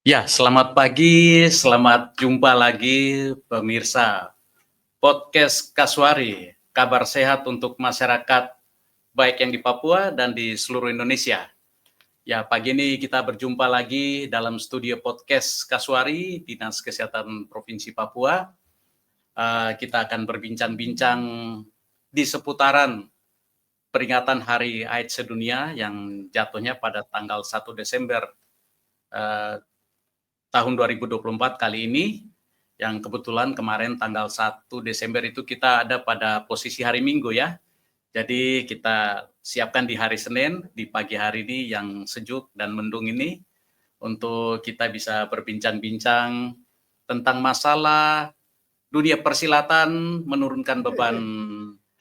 Ya, selamat pagi, selamat jumpa lagi pemirsa podcast Kasuari, kabar sehat untuk masyarakat baik yang di Papua dan di seluruh Indonesia. Ya, pagi ini kita berjumpa lagi dalam studio podcast Kasuari, Dinas Kesehatan Provinsi Papua. Kita akan berbincang-bincang di seputaran peringatan Hari AIDS Sedunia yang jatuhnya pada tanggal 1 Desember eh, tahun 2024 kali ini, yang kebetulan kemarin tanggal 1 Desember itu kita ada pada posisi hari Minggu ya. Jadi kita siapkan di hari Senin, di pagi hari ini yang sejuk dan mendung ini, untuk kita bisa berbincang-bincang tentang masalah dunia persilatan menurunkan beban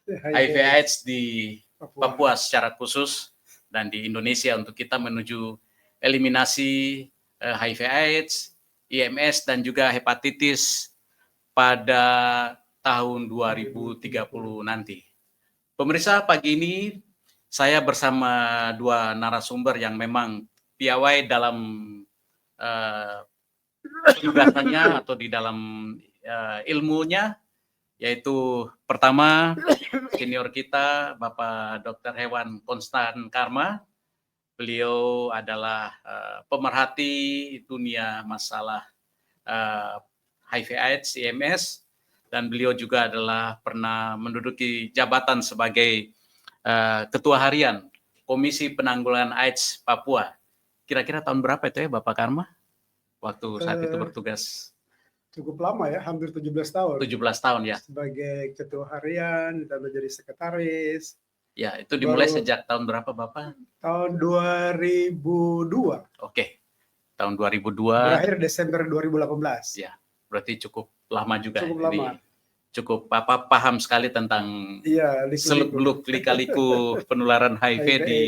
HIV/AIDS di Papua secara khusus dan di Indonesia untuk kita menuju eliminasi HIV/AIDS, IMS dan juga hepatitis pada tahun 2030 nanti. Pemirsa, pagi ini saya bersama dua narasumber yang memang piawai dalam penugasannya atau di dalam ilmunya, yaitu pertama senior kita Bapak Dr. Hewan Konstan Karma. Beliau adalah pemerhati dunia masalah HIV/AIDS, IMS, dan beliau juga adalah pernah menduduki jabatan sebagai Ketua Harian Komisi Penanggulangan AIDS Papua. Kira-kira tahun berapa itu ya Bapak Karma? Waktu saat itu bertugas. Cukup lama ya, hampir 17 tahun. 17 tahun ya. Sebagai ketua harian dan menjadi sekretaris. Ya, itu dimulai sejak tahun berapa Bapak? Tahun 2002. Oke, tahun 2002. Berakhir Desember 2018. Ya, berarti cukup lama juga. Cukup lama. Cukup paham sekali tentang seluk-beluk lika-liku penularan HIV di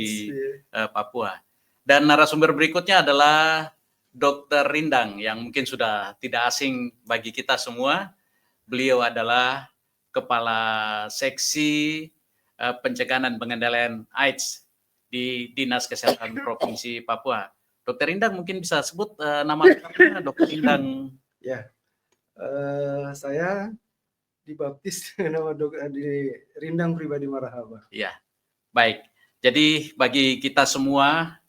Papua. Dan narasumber berikutnya adalah Dr. Rindang yang mungkin sudah tidak asing bagi kita semua. Beliau adalah Kepala Seksi Pencegahan dan Pengendalian AIDS di Dinas Kesehatan Provinsi Papua. Dr. Rindang mungkin bisa sebut nama Dr. Rindang. Ya, saya dibaptis nama Rindang Pribadi Marahaba. Ya, baik. Jadi bagi kita semua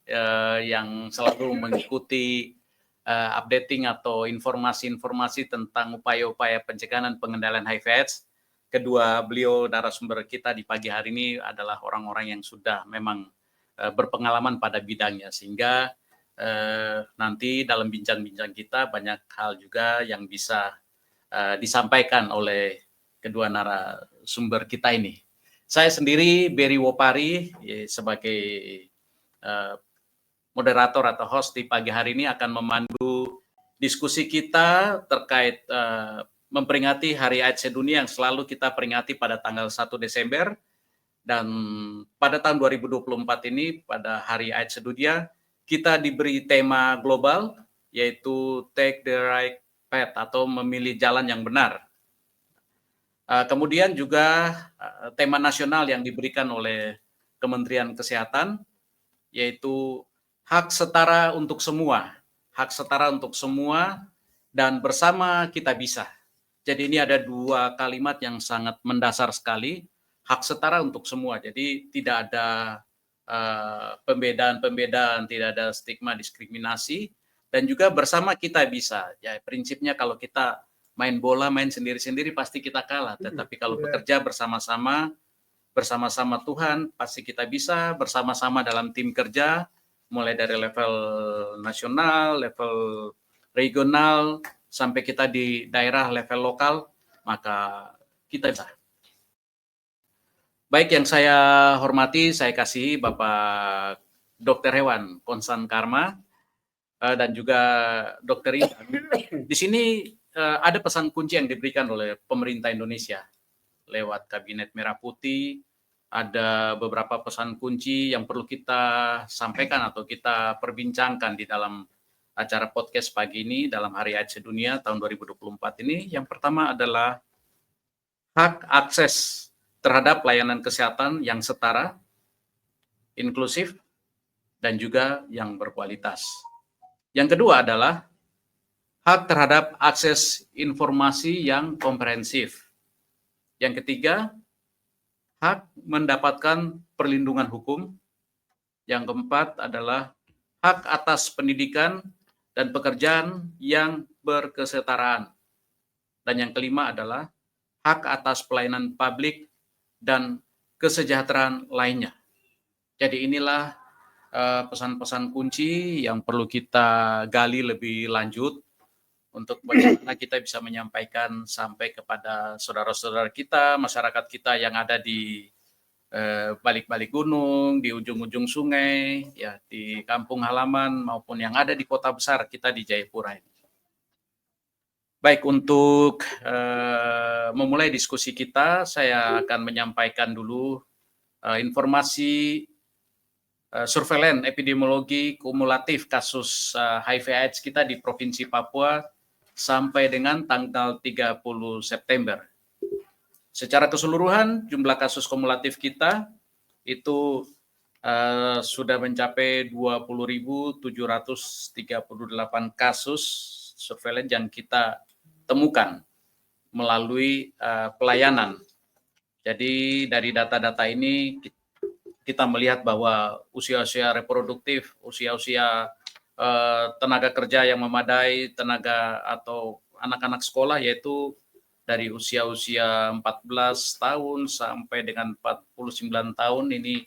yang selalu mengikuti updating atau informasi-informasi tentang upaya-upaya pencegahan dan pengendalian HIV/AIDS, kedua beliau narasumber kita di pagi hari ini adalah orang-orang yang sudah memang berpengalaman pada bidangnya, sehingga nanti dalam bincang-bincang kita banyak hal juga yang bisa disampaikan oleh kedua narasumber kita ini. Saya sendiri, Berry Wopari, sebagai moderator atau host di pagi hari ini akan memandu diskusi kita terkait memperingati Hari AIDS Sedunia yang selalu kita peringati pada tanggal 1 Desember. Dan pada tahun 2024 ini, pada Hari AIDS Sedunia, kita diberi tema global, yaitu Take the Right Path atau memilih jalan yang benar. Kemudian juga tema nasional yang diberikan oleh Kementerian Kesehatan, yaitu hak setara untuk semua, dan bersama kita bisa. Jadi ini ada dua kalimat yang sangat mendasar sekali, hak setara untuk semua. Jadi tidak ada pembedaan-pembedaan, tidak ada stigma diskriminasi, dan juga bersama kita bisa. Ya, prinsipnya kalau kita main bola, main sendiri-sendiri pasti kita kalah. Tetapi kalau bekerja bersama-sama Tuhan, pasti kita bisa, bersama-sama dalam tim kerja, mulai dari level nasional, level regional, sampai kita di daerah level lokal, maka kita bisa. Baik, yang saya hormati, saya kasih Bapak Dr. Hewan Konstan Karma dan juga Dr. Rindang. Di sini ada pesan kunci yang diberikan oleh pemerintah Indonesia lewat Kabinet Merah Putih. Ada beberapa pesan kunci yang perlu kita sampaikan atau kita perbincangkan di dalam acara podcast pagi ini dalam Hari AIDS Sedunia tahun 2024 ini. Yang pertama adalah hak akses terhadap layanan kesehatan yang setara, inklusif, dan juga yang berkualitas. Yang kedua adalah hak terhadap akses informasi yang komprehensif. Yang ketiga, hak mendapatkan perlindungan hukum. Yang keempat adalah hak atas pendidikan dan pekerjaan yang berkesetaraan. Dan yang kelima adalah hak atas pelayanan publik dan kesejahteraan lainnya. Jadi inilah pesan-pesan kunci yang perlu kita gali lebih lanjut untuk bagaimana kita bisa menyampaikan sampai kepada saudara-saudara kita, masyarakat kita yang ada di balik-balik gunung, di ujung-ujung sungai, ya di kampung halaman maupun yang ada di kota besar kita di Jayapura ini. Baik, untuk memulai diskusi kita, saya akan menyampaikan dulu informasi surveilan epidemiologi kumulatif kasus HIV/AIDS kita di Provinsi Papua sampai dengan tanggal 30 September. Secara keseluruhan, jumlah kasus kumulatif kita itu sudah mencapai 20.738 kasus surveilan yang kita temukan melalui pelayanan. Jadi dari data-data ini kita melihat bahwa usia-usia reproduktif, usia-usia tenaga kerja yang memadai, tenaga atau anak-anak sekolah yaitu dari usia-usia 14 tahun sampai dengan 49 tahun ini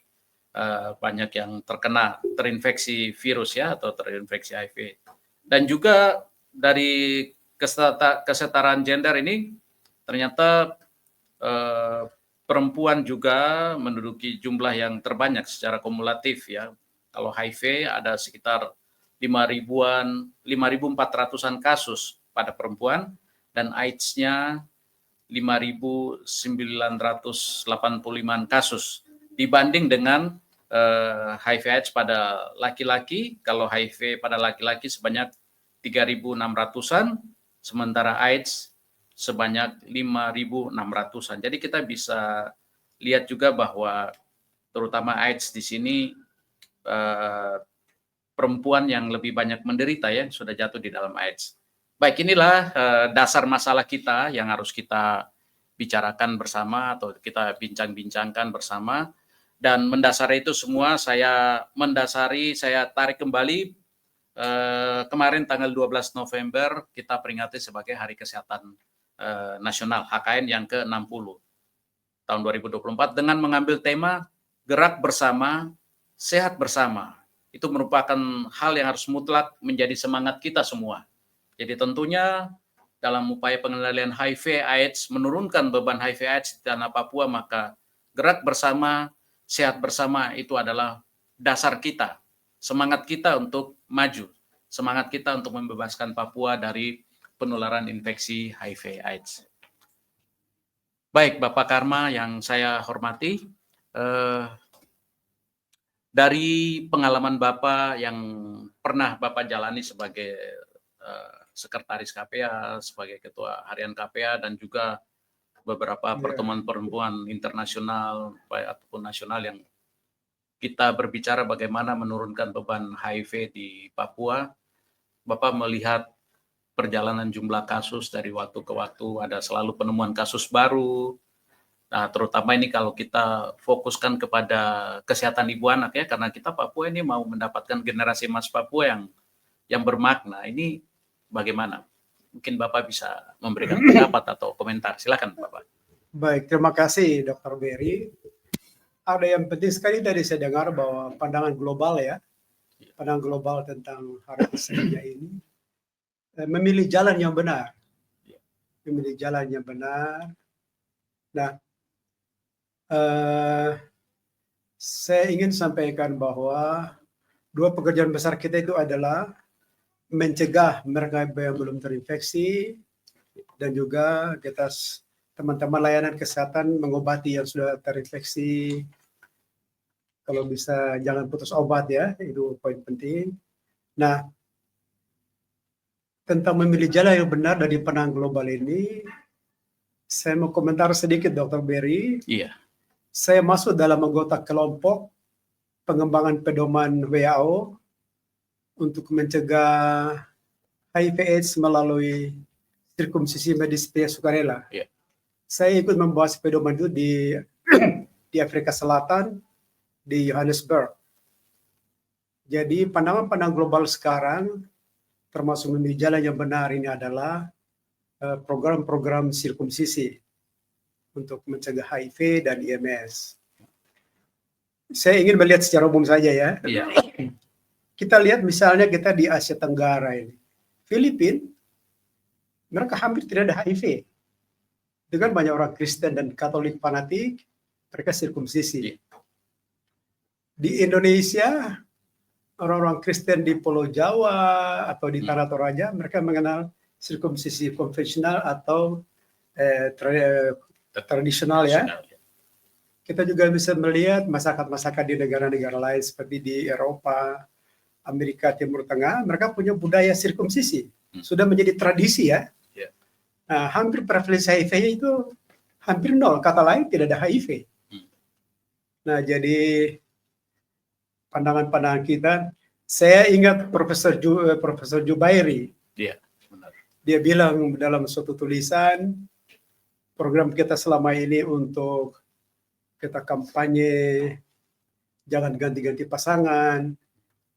banyak yang terinfeksi virus ya atau terinfeksi HIV. Dan juga dari kesetaraan gender ini ternyata perempuan juga menduduki jumlah yang terbanyak secara kumulatif ya. Kalau HIV ada sekitar 5.400-an kasus pada perempuan dan AIDS-nya 5.985 kasus dibanding dengan HIV/AIDS pada laki-laki. Kalau HIV pada laki-laki sebanyak 3.600-an, sementara AIDS sebanyak 5.600-an. Jadi kita bisa lihat juga bahwa terutama AIDS di sini perempuan yang lebih banyak menderita ya, sudah jatuh di dalam AIDS. Baik, inilah dasar masalah kita yang harus kita bicarakan bersama atau kita bincang-bincangkan bersama. Dan mendasari itu semua saya tarik kembali kemarin tanggal 12 November kita peringati sebagai Hari Kesehatan Nasional HKN yang ke-60 tahun 2024 dengan mengambil tema Gerak Bersama, Sehat Bersama. Itu merupakan hal yang harus mutlak menjadi semangat kita semua. Jadi tentunya dalam upaya pengendalian HIV/AIDS, menurunkan beban HIV/AIDS di tanah Papua, maka gerak bersama, sehat bersama itu adalah dasar kita, semangat kita untuk maju, semangat kita untuk membebaskan Papua dari penularan infeksi HIV/AIDS. Baik, Bapak Karma yang saya hormati, dari pengalaman Bapak yang pernah Bapak jalani sebagai sekretaris KPA, sebagai ketua harian KPA, dan juga beberapa pertemuan perempuan internasional ataupun nasional yang kita berbicara bagaimana menurunkan beban HIV di Papua. Bapak melihat perjalanan jumlah kasus dari waktu ke waktu, ada selalu penemuan kasus baru. Nah, terutama ini kalau kita fokuskan kepada kesehatan ibu anak ya, karena kita Papua ini mau mendapatkan generasi emas Papua yang bermakna. Ini bagaimana? Mungkin Bapak bisa memberikan pendapat atau komentar. Silakan Bapak. Baik, terima kasih Dr. Berry. Ada yang penting sekali tadi saya dengar bahwa pandangan global ya, pandangan global tentang hari kesehatan ini, memilih jalan yang benar. Memilih jalan yang benar. Nah, saya ingin sampaikan bahwa dua pekerjaan besar kita itu adalah mencegah mereka yang belum terinfeksi dan juga kita teman-teman layanan kesehatan mengobati yang sudah terinfeksi. Kalau bisa jangan putus obat ya, itu poin penting. Nah, tentang memilih jalan yang benar dari pandangan global ini, saya mau komentar sedikit Dr. Berry. Iya. Saya masuk dalam anggota kelompok pengembangan pedoman WHO untuk mencegah HIV/AIDS melalui sirkumsisi medis pria sukarela. Iya. Saya ikut membahas pedoman itu di di Afrika Selatan, di Johannesburg. Jadi pandangan-pandangan global sekarang, termasuk menuju jalan yang benar ini adalah program-program sirkumsisi untuk mencegah HIV dan IMS. Saya ingin melihat secara umum saja ya. Iya. Kita lihat misalnya kita di Asia Tenggara ini. Filipina, mereka hampir tidak ada HIV. Dengan banyak orang Kristen dan Katolik fanatik, mereka sirkumsisi. Iya. Di Indonesia, orang-orang Kristen di Pulau Jawa atau di Tanah Toraja, mereka mengenal sirkumsisi konvensional atau tradisional ya. Kita juga bisa melihat masyarakat-masyarakat di negara-negara lain seperti di Eropa, Amerika Timur Tengah, mereka punya budaya sirkumsisi. Sudah menjadi tradisi ya. Yeah. Nah, hampir prevalensi HIV itu hampir nol, kata lain tidak ada HIV. Nah, jadi pandangan-pandangan kita, saya ingat Profesor Jubairi. Iya, benar. Dia bilang dalam suatu tulisan, program kita selama ini untuk kita kampanye jangan ganti-ganti pasangan,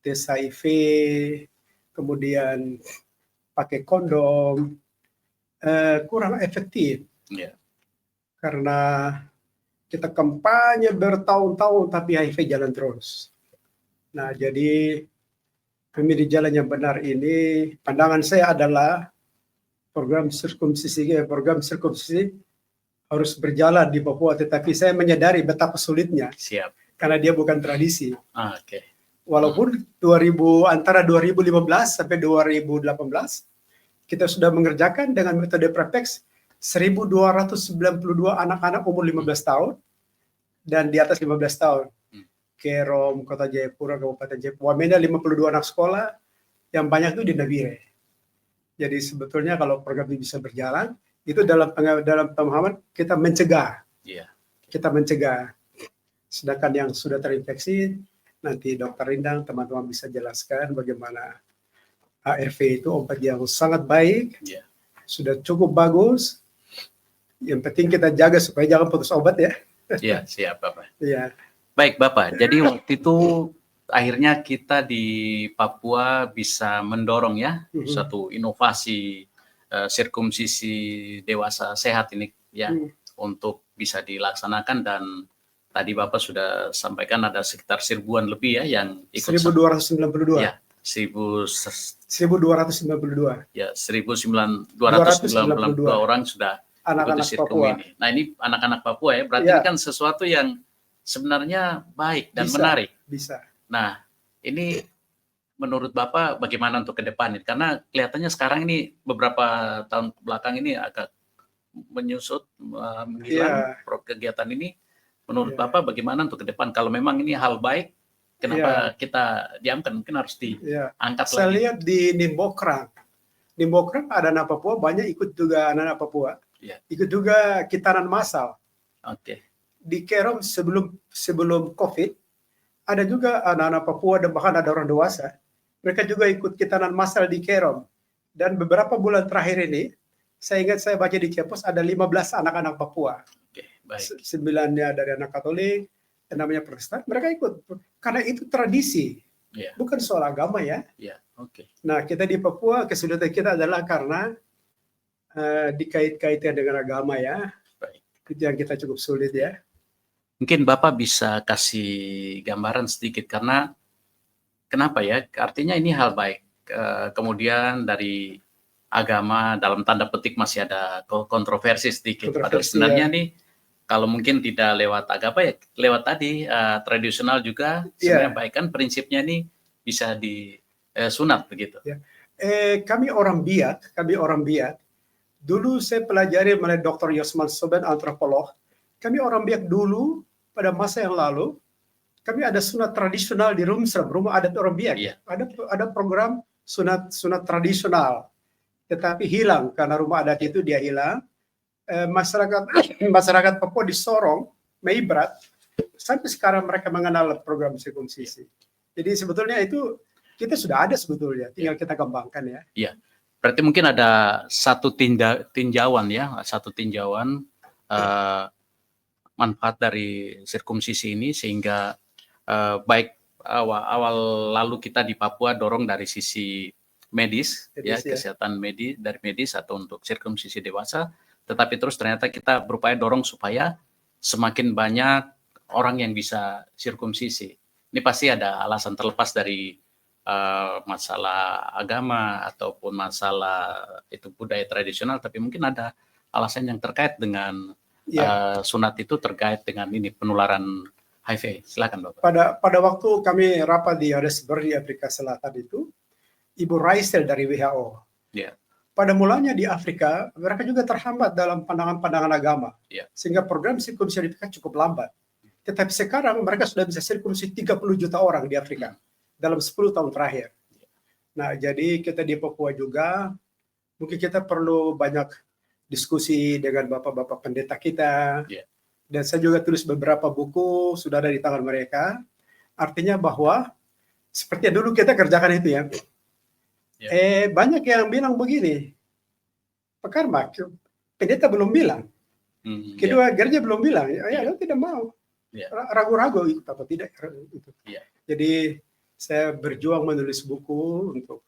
tes HIV, kemudian pakai kondom, kurang efektif. Iya. Karena kita kampanye bertahun-tahun tapi HIV jalan terus. Nah, jadi memilih jalan yang benar ini, pandangan saya adalah program sirkumsisi harus berjalan di Papua, tetapi saya menyadari betapa sulitnya. Siap. Karena dia bukan tradisi. Oke. Walaupun antara 2015 sampai 2018 kita sudah mengerjakan dengan metode Prepex 1.292 anak-anak umur 15 tahun dan di atas 15 tahun. Kerom, Kota Jayapura, Kabupaten Jayapura, Wamena 52 anak sekolah, yang banyak itu di Nabire. Jadi sebetulnya kalau program ini bisa berjalan, itu dalam pemahaman kita mencegah. Iya. Kita mencegah. Sedangkan yang sudah terinfeksi, nanti Dokter Rindang, teman-teman bisa jelaskan bagaimana ARV itu obat yang sangat baik, Iya. sudah cukup bagus. Yang penting kita jaga supaya jangan putus obat ya. Iya, siap Bapak. Iya. Baik Bapak, jadi waktu itu akhirnya kita di Papua bisa mendorong ya suatu inovasi sirkumsisi dewasa sehat ini ya untuk bisa dilaksanakan, dan tadi Bapak sudah sampaikan ada sekitar 1.000-an lebih ya yang ikut. 1.292. Ya, 1.292. Ya, 1.292 orang sudah anak-anak ikut sirkum Papua. ini. Nah, ini anak-anak Papua ya, berarti Ya. ini kan sesuatu yang sebenarnya baik dan Bisa. menarik. Bisa. Nah, ini menurut Bapak bagaimana untuk ke depan? Karena kelihatannya sekarang ini beberapa tahun belakang ini agak menyusut, menghilang kegiatan ini. Menurut Bapak bagaimana untuk ke depan? Kalau memang ini hal baik, kenapa kita diamkan? Mungkin harus diangkat lagi. Saya lihat di Nimbokrang. Nimbokrang ada anak Papua, banyak ikut juga anak-anak Papua. Ya. Ikut juga kitanan massal. Oke. Di Kerom sebelum COVID, ada juga anak-anak Papua dan bahkan ada orang dewasa. Mereka juga ikut kitanan massal di Kerom. Dan beberapa bulan terakhir ini, saya ingat saya baca di Cepos ada 15 anak-anak Papua. Oke, baik. 9-nya dari anak Katolik, yang namanya Protestan, mereka ikut. Karena itu tradisi, bukan soal agama ya. Oke. Nah, kita di Papua, kesulitan kita adalah karena dikait-kaitkan dengan agama ya. Baik. Itu yang kita cukup sulit ya. Mungkin Bapak bisa kasih gambaran sedikit, karena kenapa ya? Artinya ini hal baik. Kemudian dari agama dalam tanda petik masih ada kontroversi sedikit. Padahal sebenarnya nih kalau mungkin tidak lewat agama ya lewat tadi tradisional juga sebenarnya baik, kan prinsipnya nih bisa disunat begitu. Kami orang Biak. Dulu saya pelajari oleh Dr. Yosman Soben, antropolog. Kami orang Biak dulu pada masa yang lalu, kami ada sunat tradisional di Rumsrem, rumah adat orang Biak. Ada program sunat tradisional, tetapi hilang karena rumah adat itu dia hilang. Masyarakat Papua di Sorong, Meibrat, sampai sekarang mereka mengenal program sirkumsisi. Jadi sebetulnya itu kita sudah ada sebetulnya, tinggal kita kembangkan ya. Iya. Berarti mungkin ada satu tinjauan ya, satu tinjauan manfaat dari sirkumsisi ini sehingga baik awal lalu kita di Papua dorong dari sisi medis ya, kesehatan dari medis atau untuk sirkumsisi dewasa, tetapi terus ternyata kita berupaya dorong supaya semakin banyak orang yang bisa sirkumsisi. Ini pasti ada alasan terlepas dari masalah agama ataupun masalah itu budaya tradisional, tapi mungkin ada alasan yang terkait dengan sunat itu terkait dengan ini penularan HIV. Silakan Bapak. Pada waktu kami rapat di Johannesburg di Afrika Selatan itu, Ibu Raisel dari WHO. Pada mulanya di Afrika, mereka juga terhambat dalam pandangan-pandangan agama. Sehingga program sirkumsisi mereka cukup lambat. Tetapi sekarang mereka sudah bisa sirkumsisi 30 juta orang di Afrika dalam 10 tahun terakhir. Nah, jadi kita di Papua juga, mungkin kita perlu banyak diskusi dengan bapak-bapak pendeta kita. Dan saya juga tulis beberapa buku, sudah ada di tangan mereka. Artinya bahwa, seperti yang dulu kita kerjakan itu ya. Banyak yang bilang begini, Pak Karma, pendeta belum bilang. Kedua gereja belum bilang, ya tidak mau. Ragu-ragu ikut apa tidak. Jadi saya berjuang menulis buku untuk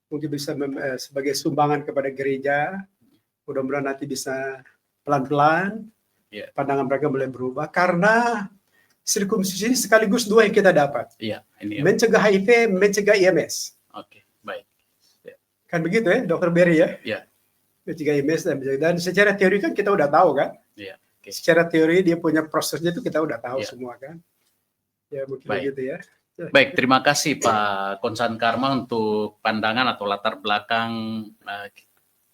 mungkin bisa sebagai sumbangan kepada gereja. Mudah-mudahan nanti bisa pelan-pelan pandangan mereka mulai berubah, karena sirkumsisi ini sekaligus dua yang kita dapat. Mencegah HIV, mencegah IMS. Baik. Kan begitu ya, Dr. Berry ya? Mencegah IMS dan secara teori kan kita udah tahu kan? Secara teori dia punya prosesnya itu kita udah tahu semua kan? Ya mungkin begitu ya. Baik, terima kasih Pak Konsan Karma untuk pandangan atau latar belakang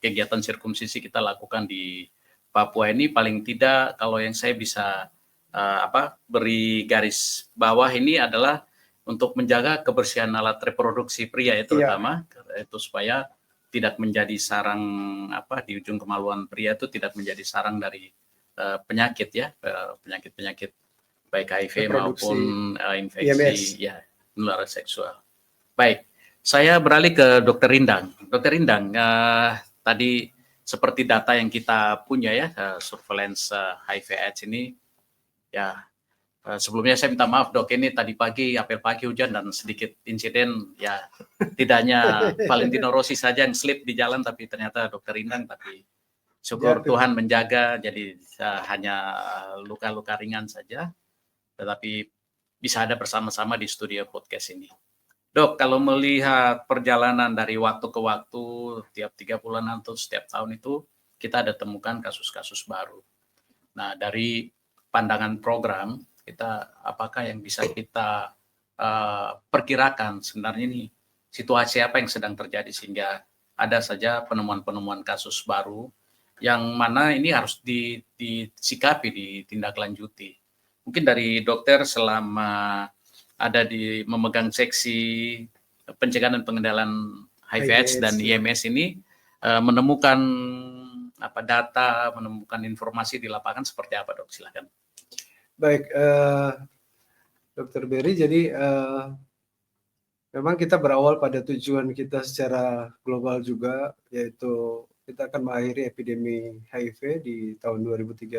kegiatan sirkumsisi kita lakukan di Papua ini. Paling tidak kalau yang saya bisa beri garis bawah ini adalah untuk menjaga kebersihan alat reproduksi pria ya, terutama itu supaya tidak menjadi sarang di ujung kemaluan pria itu tidak menjadi sarang dari penyakit ya, penyakit baik HIV maupun infeksi penularan seksual. Baik, saya beralih ke Dr. Rindang. Dr. Rindang, tadi seperti data yang kita punya ya, surveillance HIV/AIDS ini ya. Sebelumnya saya minta maaf Dok, ini tadi pagi apel pagi hujan dan sedikit insiden ya, tidak hanya Valentino Rossi saja yang slip di jalan, tapi ternyata Dr. Rindang, tapi syukur Tuhan menjaga, jadi hanya luka-luka ringan saja, tetapi bisa ada bersama-sama di studio podcast ini. Dok, kalau melihat perjalanan dari waktu ke waktu, tiap 3 bulan atau setiap tahun itu, kita ada temukan kasus-kasus baru. Nah, dari pandangan program, kita apakah yang bisa kita perkirakan sebenarnya ini situasi apa yang sedang terjadi sehingga ada saja penemuan-penemuan kasus baru yang mana ini harus disikapi, ditindaklanjuti. Mungkin dari dokter selama ada di memegang seksi pencegahan dan pengendalian HIV/AIDS dan IMS ini menemukan data, menemukan informasi di lapangan seperti apa Dok? Silakan. Baik, Dr. Berry, jadi memang kita berawal pada tujuan kita secara global juga, yaitu kita akan mengakhiri epidemi HIV di tahun 2030.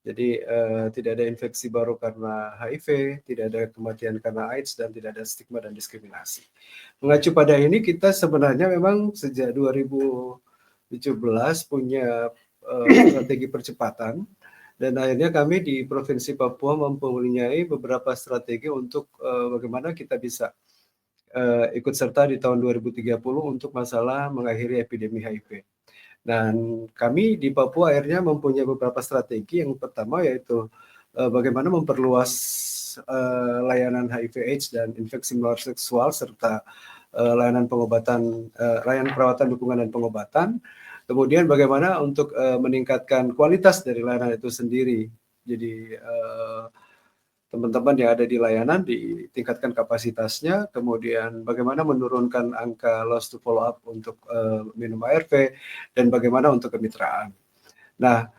Jadi tidak ada infeksi baru karena HIV, tidak ada kematian karena AIDS, dan tidak ada stigma dan diskriminasi. Mengacu pada ini, kita sebenarnya memang sejak 2017 punya strategi percepatan, dan akhirnya kami di Provinsi Papua mempunyai beberapa strategi untuk bagaimana kita bisa ikut serta di tahun 2030 untuk masalah mengakhiri epidemi HIV. Dan kami di Papua akhirnya mempunyai beberapa strategi. Yang pertama yaitu bagaimana memperluas layanan HIV/AIDS dan infeksi menular seksual serta layanan pengobatan, layanan perawatan, dukungan dan pengobatan. Kemudian bagaimana untuk meningkatkan kualitas dari layanan itu sendiri. Jadi teman-teman yang ada di layanan ditingkatkan kapasitasnya, kemudian bagaimana menurunkan angka loss to follow up untuk minum ARV, dan bagaimana untuk kemitraan. Nah,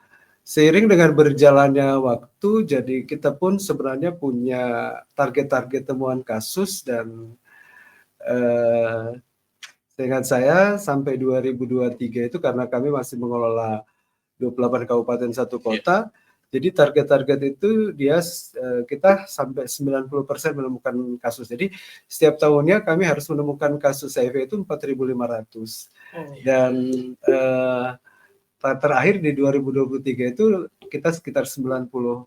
seiring dengan berjalannya waktu, jadi kita pun sebenarnya punya target-target temuan kasus, dan Dengan saya sampai 2023 itu karena kami masih mengelola 28 kabupaten satu kota. Jadi target-target itu kita sampai 90% menemukan kasus. Jadi setiap tahunnya kami harus menemukan kasus HIV itu 4.500. Dan terakhir di 2023 itu kita sekitar 90%,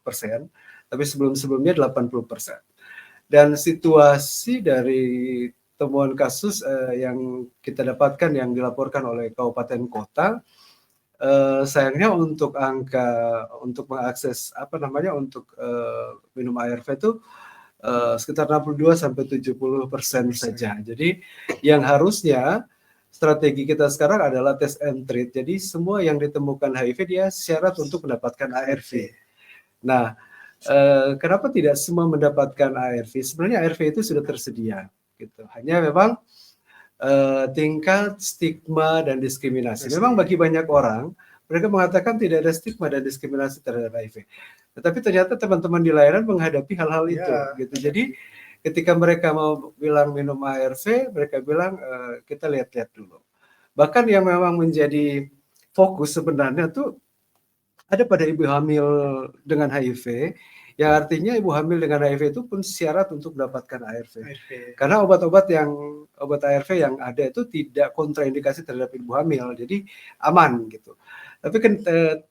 tapi sebelum-sebelumnya 80%. Dan situasi dari temuan kasus yang kita dapatkan yang dilaporkan oleh kabupaten kota, sayangnya untuk untuk mengakses untuk minum ARV itu sekitar 62-70% saja. Jadi yang harusnya strategi kita sekarang adalah test and treat. Jadi semua yang ditemukan HIV dia syarat untuk mendapatkan ARV. Nah, kenapa tidak semua mendapatkan ARV? Sebenarnya ARV itu sudah tersedia, gitu. Hanya memang tingkat stigma dan diskriminasi. Memang bagi banyak orang mereka mengatakan tidak ada stigma dan diskriminasi terhadap HIV. Tetapi ternyata teman-teman di layanan menghadapi hal-hal itu, gitu. Jadi ketika mereka mau bilang minum ARV, mereka bilang kita lihat-lihat dulu. Bahkan yang memang menjadi fokus sebenarnya tuh ada pada ibu hamil dengan HIV, yang artinya ibu hamil dengan HIV itu pun syarat untuk mendapatkan ARV. Karena obat ARV yang ada itu tidak kontraindikasi terhadap ibu hamil, jadi aman gitu. Tapi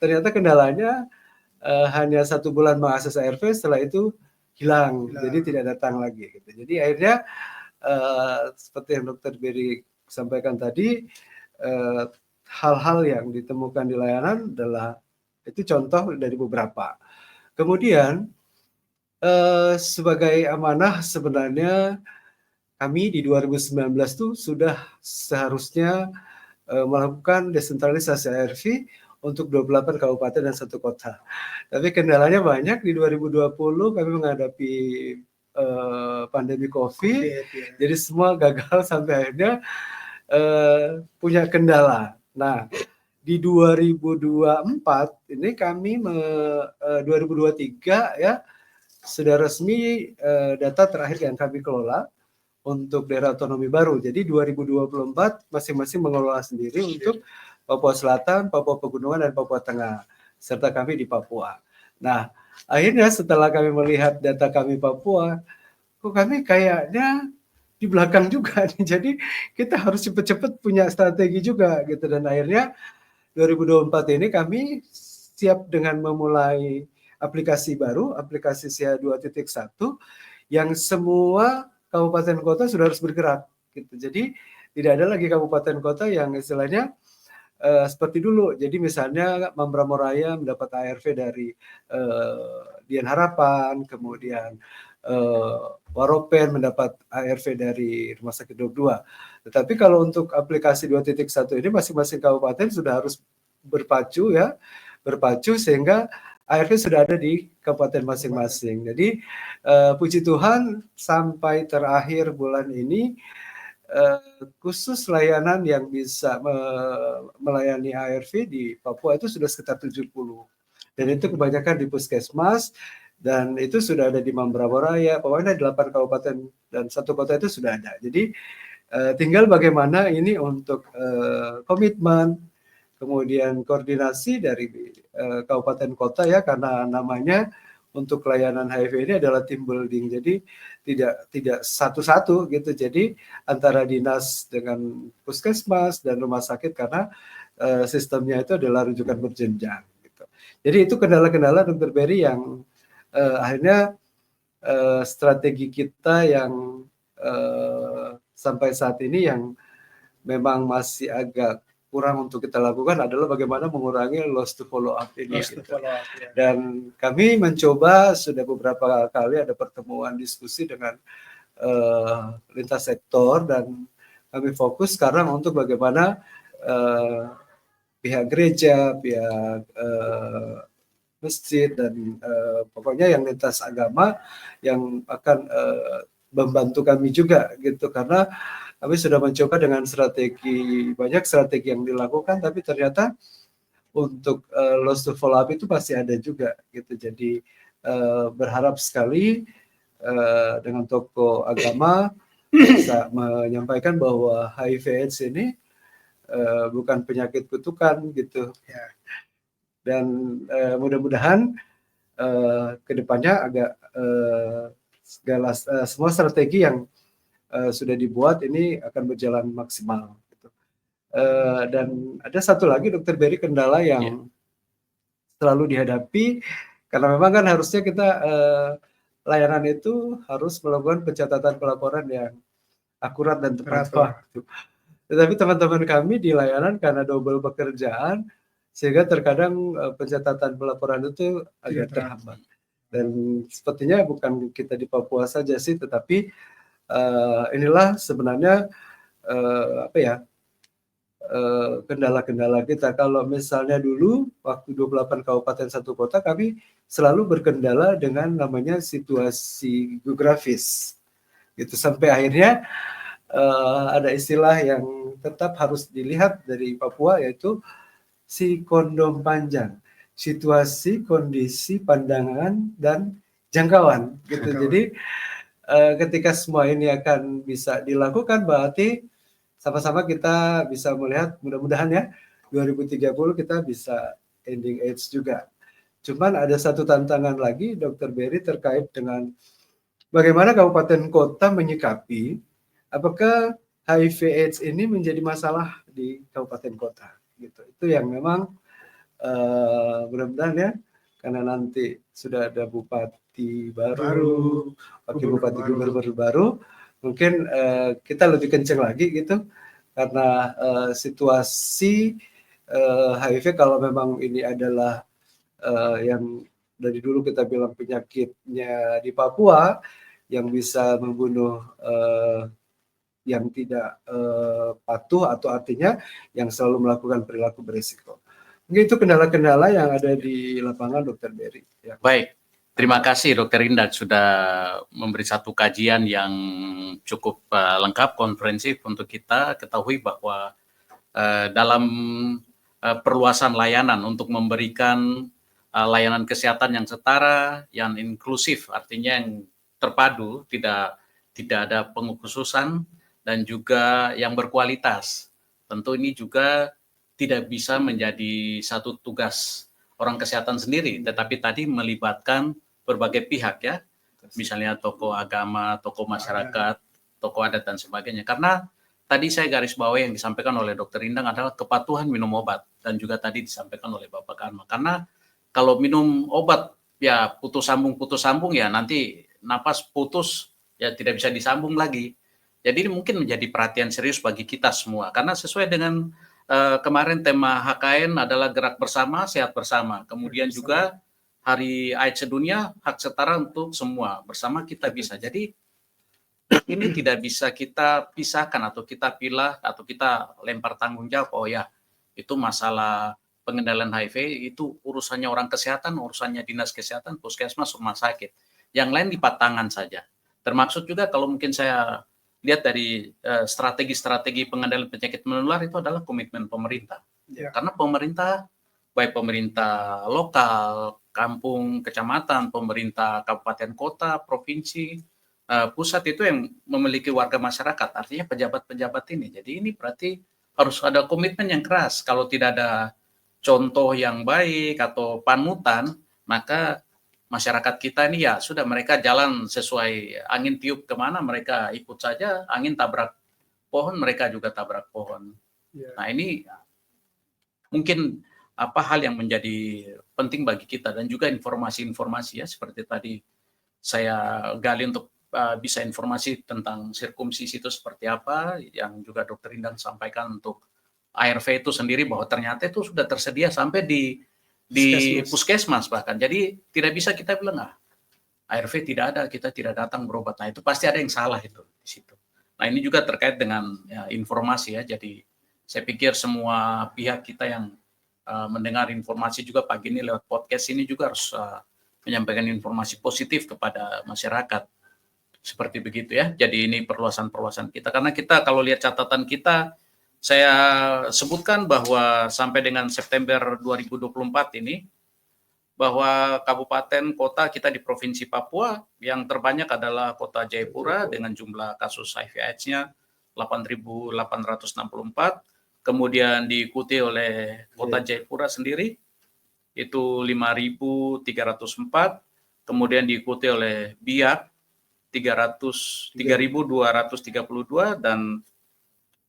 ternyata kendalanya hanya 1 bulan mengakses ARV, setelah itu hilang, jadi tidak datang lagi. Gitu. Jadi akhirnya seperti yang Dr. Berry sampaikan tadi, hal-hal yang ditemukan di layanan adalah itu contoh dari beberapa. Kemudian sebagai amanah sebenarnya kami di 2019 itu sudah seharusnya melakukan desentralisasi ARV untuk 28 kabupaten dan 1 kota. Tapi kendalanya banyak. Di 2020 kami menghadapi pandemi COVID, jadi semua gagal sampai akhirnya punya kendala. Nah, di 2024 ini kami 2023 ya sudah resmi data terakhir yang kami kelola untuk daerah otonomi baru. Jadi 2024 masing-masing mengelola sendiri untuk Papua Selatan, Papua Pegunungan, dan Papua Tengah, serta kami di Papua. Nah, akhirnya setelah kami melihat data kami Papua, kok kami kayaknya di belakang juga nih. Jadi kita harus cepat-cepat punya strategi juga gitu. Dan akhirnya 2024 ini kami siap dengan memulai aplikasi baru, aplikasi SIA 2.1, yang semua kabupaten kota sudah harus bergerak gitu. Jadi tidak ada lagi kabupaten kota yang istilahnya seperti dulu. Jadi misalnya Mambramo Raya mendapat ARV dari Dian Harapan, kemudian Waropen mendapat ARV dari Rumah Sakit 22. Tetapi kalau untuk aplikasi 2.1 ini masing-masing kabupaten sudah harus berpacu sehingga ARV sudah ada di kabupaten masing-masing. Jadi puji Tuhan sampai terakhir bulan ini khusus layanan yang bisa melayani ARV di Papua itu sudah sekitar 70. Dan itu kebanyakan di puskesmas, dan itu sudah ada di Mambramo Raya, pokoknya 8 kabupaten dan 1 kota itu sudah ada. Jadi tinggal bagaimana ini untuk komitmen, kemudian koordinasi dari kabupaten kota ya, karena namanya untuk layanan HIV ini adalah team building. Jadi tidak satu-satu gitu. Jadi antara dinas dengan puskesmas dan rumah sakit, karena sistemnya itu adalah rujukan berjenjang gitu. Jadi itu kendala-kendala Dr. Berry yang akhirnya strategi kita yang sampai saat ini yang memang masih agak kurang untuk kita lakukan adalah bagaimana mengurangi loss to follow up ini. Dan kami mencoba sudah beberapa kali ada pertemuan diskusi dengan lintas sektor, dan kami fokus sekarang untuk bagaimana pihak gereja, pihak masjid, dan pokoknya yang lintas agama yang akan membantu kami juga gitu, karena kami sudah mencoba dengan banyak strategi yang dilakukan, tapi ternyata untuk loss to follow up itu pasti ada juga gitu. Jadi berharap sekali dengan tokoh agama bisa menyampaikan bahwa HIV/AIDS ini bukan penyakit kutukan gitu. Ya. Dan mudah-mudahan kedepannya agak semua strategi yang sudah dibuat ini akan berjalan maksimal. Gitu. Dan ada satu lagi Dokter Berry kendala yang selalu dihadapi karena memang kan harusnya kita layanan itu harus melakukan pencatatan pelaporan yang akurat dan tepat waktu. Tetapi teman-teman kami di layanan karena double pekerjaan sehingga terkadang pencatatan pelaporan itu agak terhambat. Dan sepertinya bukan kita di Papua saja sih, tetapi inilah sebenarnya kendala-kendala kita. Kalau misalnya dulu waktu 28 kabupaten satu kota kami selalu berkendala dengan namanya situasi geografis. Gitu sampai akhirnya ada istilah yang tetap harus dilihat dari Papua yaitu si kondom panjang, situasi, kondisi, pandangan dan jangkauan gitu. Jadi ketika semua ini akan bisa dilakukan berarti sama-sama kita bisa melihat mudah-mudahan ya 2030 kita bisa ending AIDS juga. Cuman ada satu tantangan lagi Dr. Berry terkait dengan bagaimana kabupaten kota menyikapi apakah HIV/AIDS ini menjadi masalah di kabupaten kota gitu. Itu yang memang mudah-mudahan ya karena nanti sudah ada bupati baru, wakil bupati gubernur baru, mungkin kita lebih kenceng lagi gitu karena situasi HIV kalau memang ini adalah yang dari dulu kita bilang penyakitnya di Papua yang bisa membunuh yang tidak patuh atau artinya yang selalu melakukan perilaku berisiko. Mungkin itu kendala-kendala yang ada di lapangan Dr. Berry. Ya. Baik, terima kasih Dr. Indak sudah memberi satu kajian yang cukup lengkap, komprehensif untuk kita ketahui bahwa dalam perluasan layanan untuk memberikan layanan kesehatan yang setara, yang inklusif, artinya yang terpadu, tidak ada pengkhususan dan juga yang berkualitas. Tentu ini juga tidak bisa menjadi satu tugas orang kesehatan sendiri, tetapi tadi melibatkan berbagai pihak ya, misalnya tokoh agama, tokoh masyarakat, tokoh adat dan sebagainya. Karena tadi saya garis bawahi yang disampaikan oleh Dr. Indang adalah kepatuhan minum obat dan juga tadi disampaikan oleh Bapak Karma. Karena kalau minum obat ya putus sambung ya nanti napas putus ya tidak bisa disambung lagi. Jadi ini mungkin menjadi perhatian serius bagi kita semua karena sesuai dengan kemarin tema HKN adalah gerak bersama, sehat bersama. Kemudian juga Hari AIDS Sedunia, hak setara untuk semua. Bersama kita bisa. Jadi ini tidak bisa kita pisahkan atau kita pilah atau kita lempar tanggung jawab. Oh ya, itu masalah pengendalian HIV, itu urusannya orang kesehatan, urusannya dinas kesehatan, puskesmas, rumah sakit. Yang lain lipat tangan saja. Termaksud juga kalau mungkin saya lihat dari strategi-strategi pengendalian penyakit menular itu adalah komitmen pemerintah. Ya. Karena pemerintah, baik pemerintah lokal, kampung, kecamatan, pemerintah kabupaten kota, provinsi, pusat itu yang memiliki warga masyarakat, artinya pejabat-pejabat ini. Jadi ini berarti harus ada komitmen yang keras. Kalau tidak ada contoh yang baik atau panutan, maka masyarakat kita ini ya sudah mereka jalan sesuai angin tiup kemana mereka ikut saja, angin tabrak pohon mereka juga tabrak pohon. Yeah. Nah ini mungkin hal yang menjadi penting bagi kita dan juga informasi-informasi ya seperti tadi saya gali untuk bisa informasi tentang sirkumsisi itu seperti apa yang juga Dr. Indang sampaikan untuk ARV itu sendiri bahwa ternyata itu sudah tersedia sampai di puskesmas bahkan. Jadi tidak bisa kita bilang ARV tidak ada, kita tidak datang berobat. Nah itu pasti ada yang salah itu di situ. Nah ini juga terkait dengan informasi ya. Jadi saya pikir semua pihak kita yang mendengar informasi juga pagi ini lewat podcast ini juga harus menyampaikan informasi positif kepada masyarakat. Seperti begitu ya. Jadi ini perluasan-perluasan kita. Karena kita kalau lihat catatan kita, saya sebutkan bahwa sampai dengan September 2024 ini bahwa kabupaten kota kita di Provinsi Papua yang terbanyak adalah Kota Jayapura dengan jumlah kasus HIV/AIDS-nya 8.864, kemudian diikuti oleh Kota Jayapura sendiri itu 5.304, kemudian diikuti oleh Biak 3.232 dan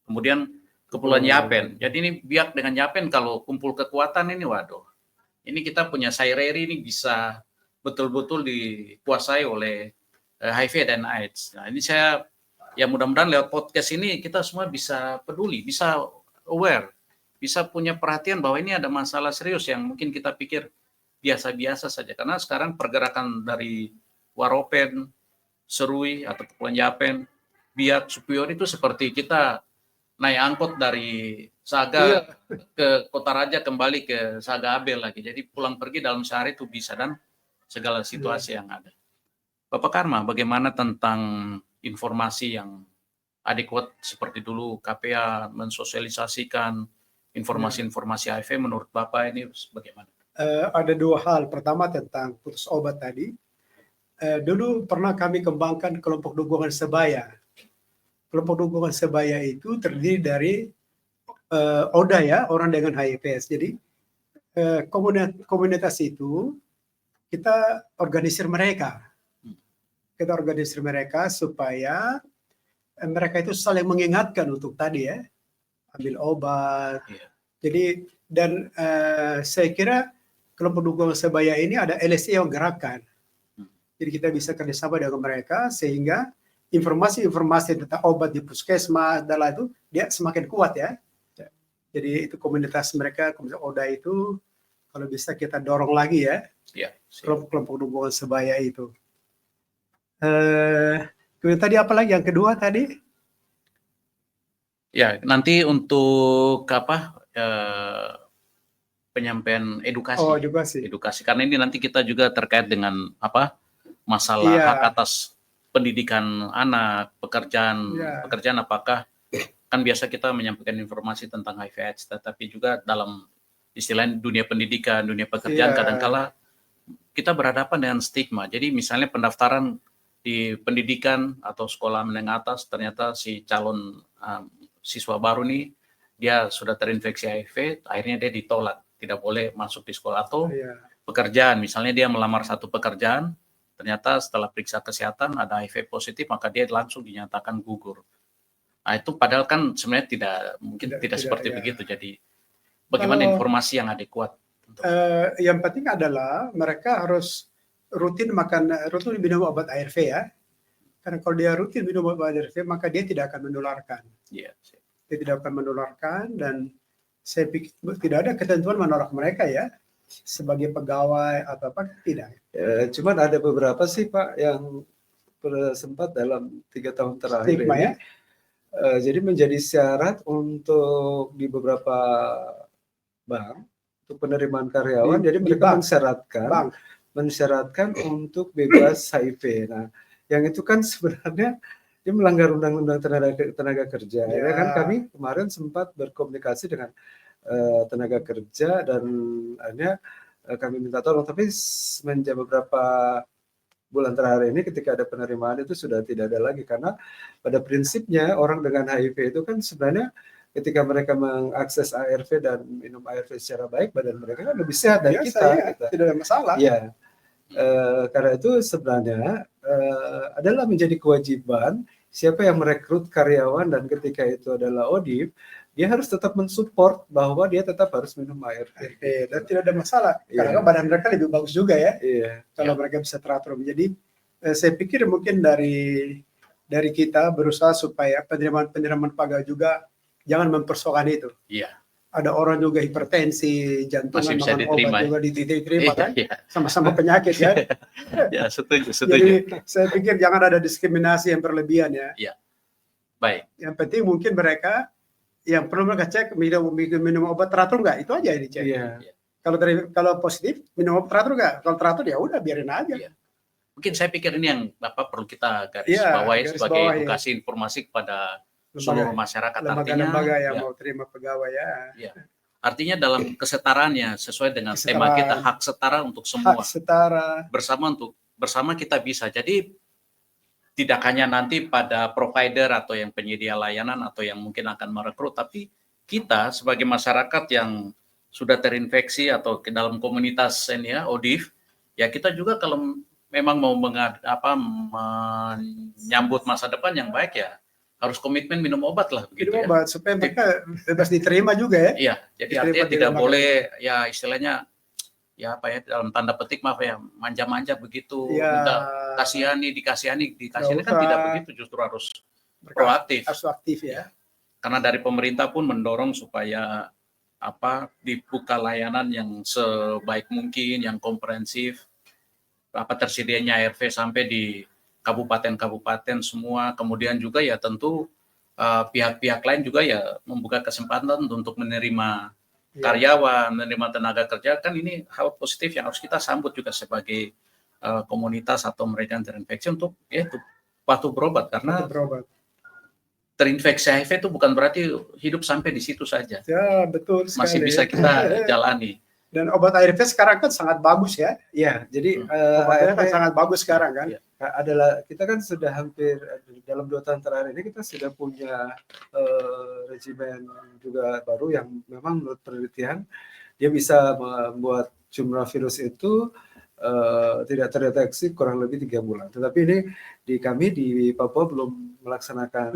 kemudian Kepulauan Yapen. Jadi ini Biak dengan Yapen kalau kumpul kekuatan ini waduh. Ini kita punya Saireri ini bisa betul-betul dikuasai oleh HIV dan AIDS. Nah, ini saya ya mudah-mudahan lewat podcast ini kita semua bisa peduli, bisa aware, bisa punya perhatian bahwa ini ada masalah serius yang mungkin kita pikir biasa-biasa saja. Karena sekarang pergerakan dari Waropen, Serui atau Kepulauan Yapen, Biak, Supior itu seperti kita naik angkot dari Saga ke Kota Raja kembali ke Saga Abel lagi. Jadi pulang pergi dalam sehari itu bisa dan segala situasi yang ada. Bapak Karma, bagaimana tentang informasi yang adekuat seperti dulu KPA mensosialisasikan informasi-informasi HIV menurut Bapak ini bagaimana? Ada dua hal. Pertama tentang putus obat tadi. Dulu pernah kami kembangkan kelompok dukungan sebaya. Kelompok dukungan sebaya itu terdiri dari ODA ya, orang dengan HIV/AIDS. Jadi komunitas itu kita organisir mereka. Kita organisir mereka supaya mereka itu saling mengingatkan untuk tadi ya, ambil obat. Jadi dan saya kira kelompok dukungan sebaya ini ada LSI yang gerakan. Jadi kita bisa kerjasama dengan mereka sehingga informasi-informasi tentang obat di puskesmas dan lain itu dia semakin kuat ya. Jadi itu komunitas mereka, komunitas ODA itu kalau bisa kita dorong lagi ya. Kelompok dukungan sebaya itu. Kemudian tadi apa lagi yang kedua tadi? Ya, nanti untuk apa penyampaian edukasi. Oh, edukasi. Edukasi karena ini nanti kita juga terkait dengan apa? Masalah hak atas pendidikan anak, pekerjaan apakah kan biasa kita menyampaikan informasi tentang HIV/AIDS, tetapi juga dalam istilah dunia pendidikan, dunia pekerjaan kadangkala kita berhadapan dengan stigma. Jadi misalnya pendaftaran di pendidikan atau sekolah menengah atas ternyata si calon siswa baru nih dia sudah terinfeksi HIV, akhirnya dia ditolak, tidak boleh masuk di sekolah atau pekerjaan. Misalnya dia melamar satu pekerjaan, ternyata setelah periksa kesehatan ada HIV positif, maka dia langsung dinyatakan gugur. Nah, itu padahal kan sebenarnya tidak seperti begitu. Jadi bagaimana informasi yang adekuat? Yang penting adalah mereka harus rutin minum obat ARV ya. Karena kalau dia rutin minum obat ARV maka dia tidak akan menularkan. Dia tidak akan menularkan dan saya pikir tidak ada ketentuan menolak mereka ya. Sebagai pegawai atau apa tidak. Cuman ada beberapa sih Pak yang sempat dalam 3 tahun terakhir stigma, ini. Jadi menjadi syarat untuk di beberapa bank untuk penerimaan karyawan. Jadi mereka mensyaratkan untuk bebas HIV. Nah, yang itu kan sebenarnya dia melanggar undang-undang tenaga kerja. Ya kan kami kemarin sempat berkomunikasi dengan tenaga kerja dan akhirnya kami minta tolong, tapi semenjak beberapa bulan terakhir ini ketika ada penerimaan itu sudah tidak ada lagi karena pada prinsipnya orang dengan HIV itu kan sebenarnya ketika mereka mengakses ARV dan minum ARV secara baik badan mereka kan lebih sehat dari kita. Tidak ada masalah. Ya, karena itu sebenarnya adalah menjadi kewajiban siapa yang merekrut karyawan dan ketika itu adalah ODIP, dia harus tetap mensupport bahwa dia tetap harus minum ARV. Dan tidak ada masalah. Karena badan mereka lebih bagus juga ya. Kalau mereka bisa teratur. Jadi saya pikir mungkin dari kita berusaha supaya penerimaan pegawai juga jangan mempersoalkan itu. Ada orang juga hipertensi, jantungan, makan obat juga diterima kan. Sama-sama penyakit ya. Setuju. Jadi saya pikir jangan ada diskriminasi yang berlebihan ya. Baik. Yang penting mungkin mereka yang perlu mereka cek minum obat teratur nggak, itu aja yang dicek. Kalau positif minum obat teratur nggak, kalau teratur ya udah biarin aja. Mungkin saya pikir ini yang Bapak perlu kita garis bawahi sebagai edukasi informasi kepada seluruh masyarakat. Lembaga-lembaga yang mau terima pegawai ya. Artinya dalam kesetaraannya sesuai dengan tema Kesetaraan. kita, hak setara untuk semua. Hak setara. Bersama kita bisa. Jadi tidak hanya nanti pada provider atau yang penyedia layanan atau yang mungkin akan merekrut, tapi kita sebagai masyarakat yang sudah terinfeksi atau ke dalam komunitas ini ya, ODIF, ya kita juga kalau memang mau menyambut masa depan yang baik ya harus komitmen minum obat lah begitu Minum ya. obat supaya mereka bebas diterima juga ya. Iya, jadi Diterima artinya di tidak rumah boleh ya istilahnya ya apa ya dalam tanda petik maaf ya manja-manja begitu, Ya, minta dikasihani Nggak kan usah. tidak begitu, justru harus mereka proaktif. harus aktif ya. Karena dari pemerintah pun mendorong supaya dibuka layanan yang sebaik mungkin, yang komprehensif, tersedianya ARV sampai di kabupaten-kabupaten semua. Kemudian juga ya tentu pihak-pihak lain juga ya membuka kesempatan untuk menerima karyawan, menerima tenaga kerja. Kan ini hal positif yang harus kita sambut juga sebagai komunitas atau mereka yang terinfeksi untuk patuh berobat, karena Berobat. terinfeksi HIV itu bukan berarti hidup sampai di situ saja. Ya, betul sekali. Masih bisa kita jalani. Dan obat ARV sekarang kan sangat bagus ya. Ya, jadi Obatnya ARV kan sangat bagus sekarang kan. Ya. adalah kita kan sudah hampir dalam 2 tahun terakhir ini kita sudah punya regimen juga baru yang memang menurut penelitian dia bisa membuat jumlah virus itu tidak terdeteksi kurang lebih 3 bulan. Tetapi ini kami di Papua belum melaksanakan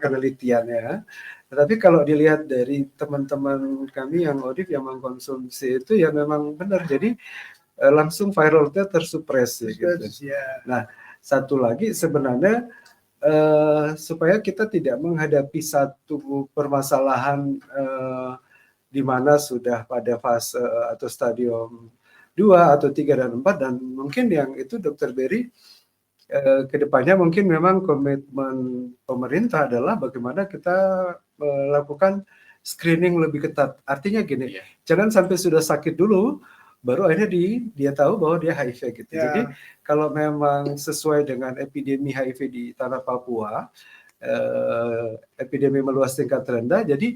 penelitian ya. Tetapi kalau dilihat dari teman-teman kami yang ODIF yang mengkonsumsi itu ya memang benar. Jadi langsung viralnya tersupresi gitu. Nah, satu lagi sebenarnya supaya kita tidak menghadapi satu permasalahan di mana sudah pada fase atau stadium 2 atau 3 dan 4, dan mungkin yang itu Dr. Berry kedepannya mungkin memang komitmen pemerintah adalah bagaimana kita melakukan screening lebih ketat. Artinya gini, jangan sampai sudah sakit dulu baru akhirnya dia tahu bahwa dia HIV gitu. Jadi kalau memang sesuai dengan epidemi HIV di tanah Papua, epidemi meluas tingkat rendah, jadi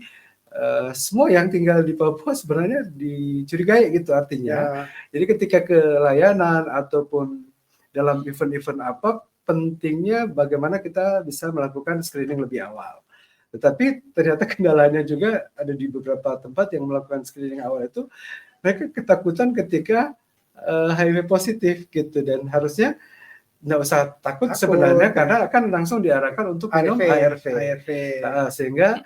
semua yang tinggal di Papua sebenarnya dicurigai gitu artinya. Jadi ketika ke layanan ataupun dalam event-event apa, pentingnya bagaimana kita bisa melakukan screening lebih awal. Tetapi ternyata kendalanya juga ada di beberapa tempat yang melakukan screening awal itu mereka ketakutan ketika HIV positif gitu, dan harusnya nggak usah takut sebenarnya karena akan langsung diarahkan untuk minum ARV. Sehingga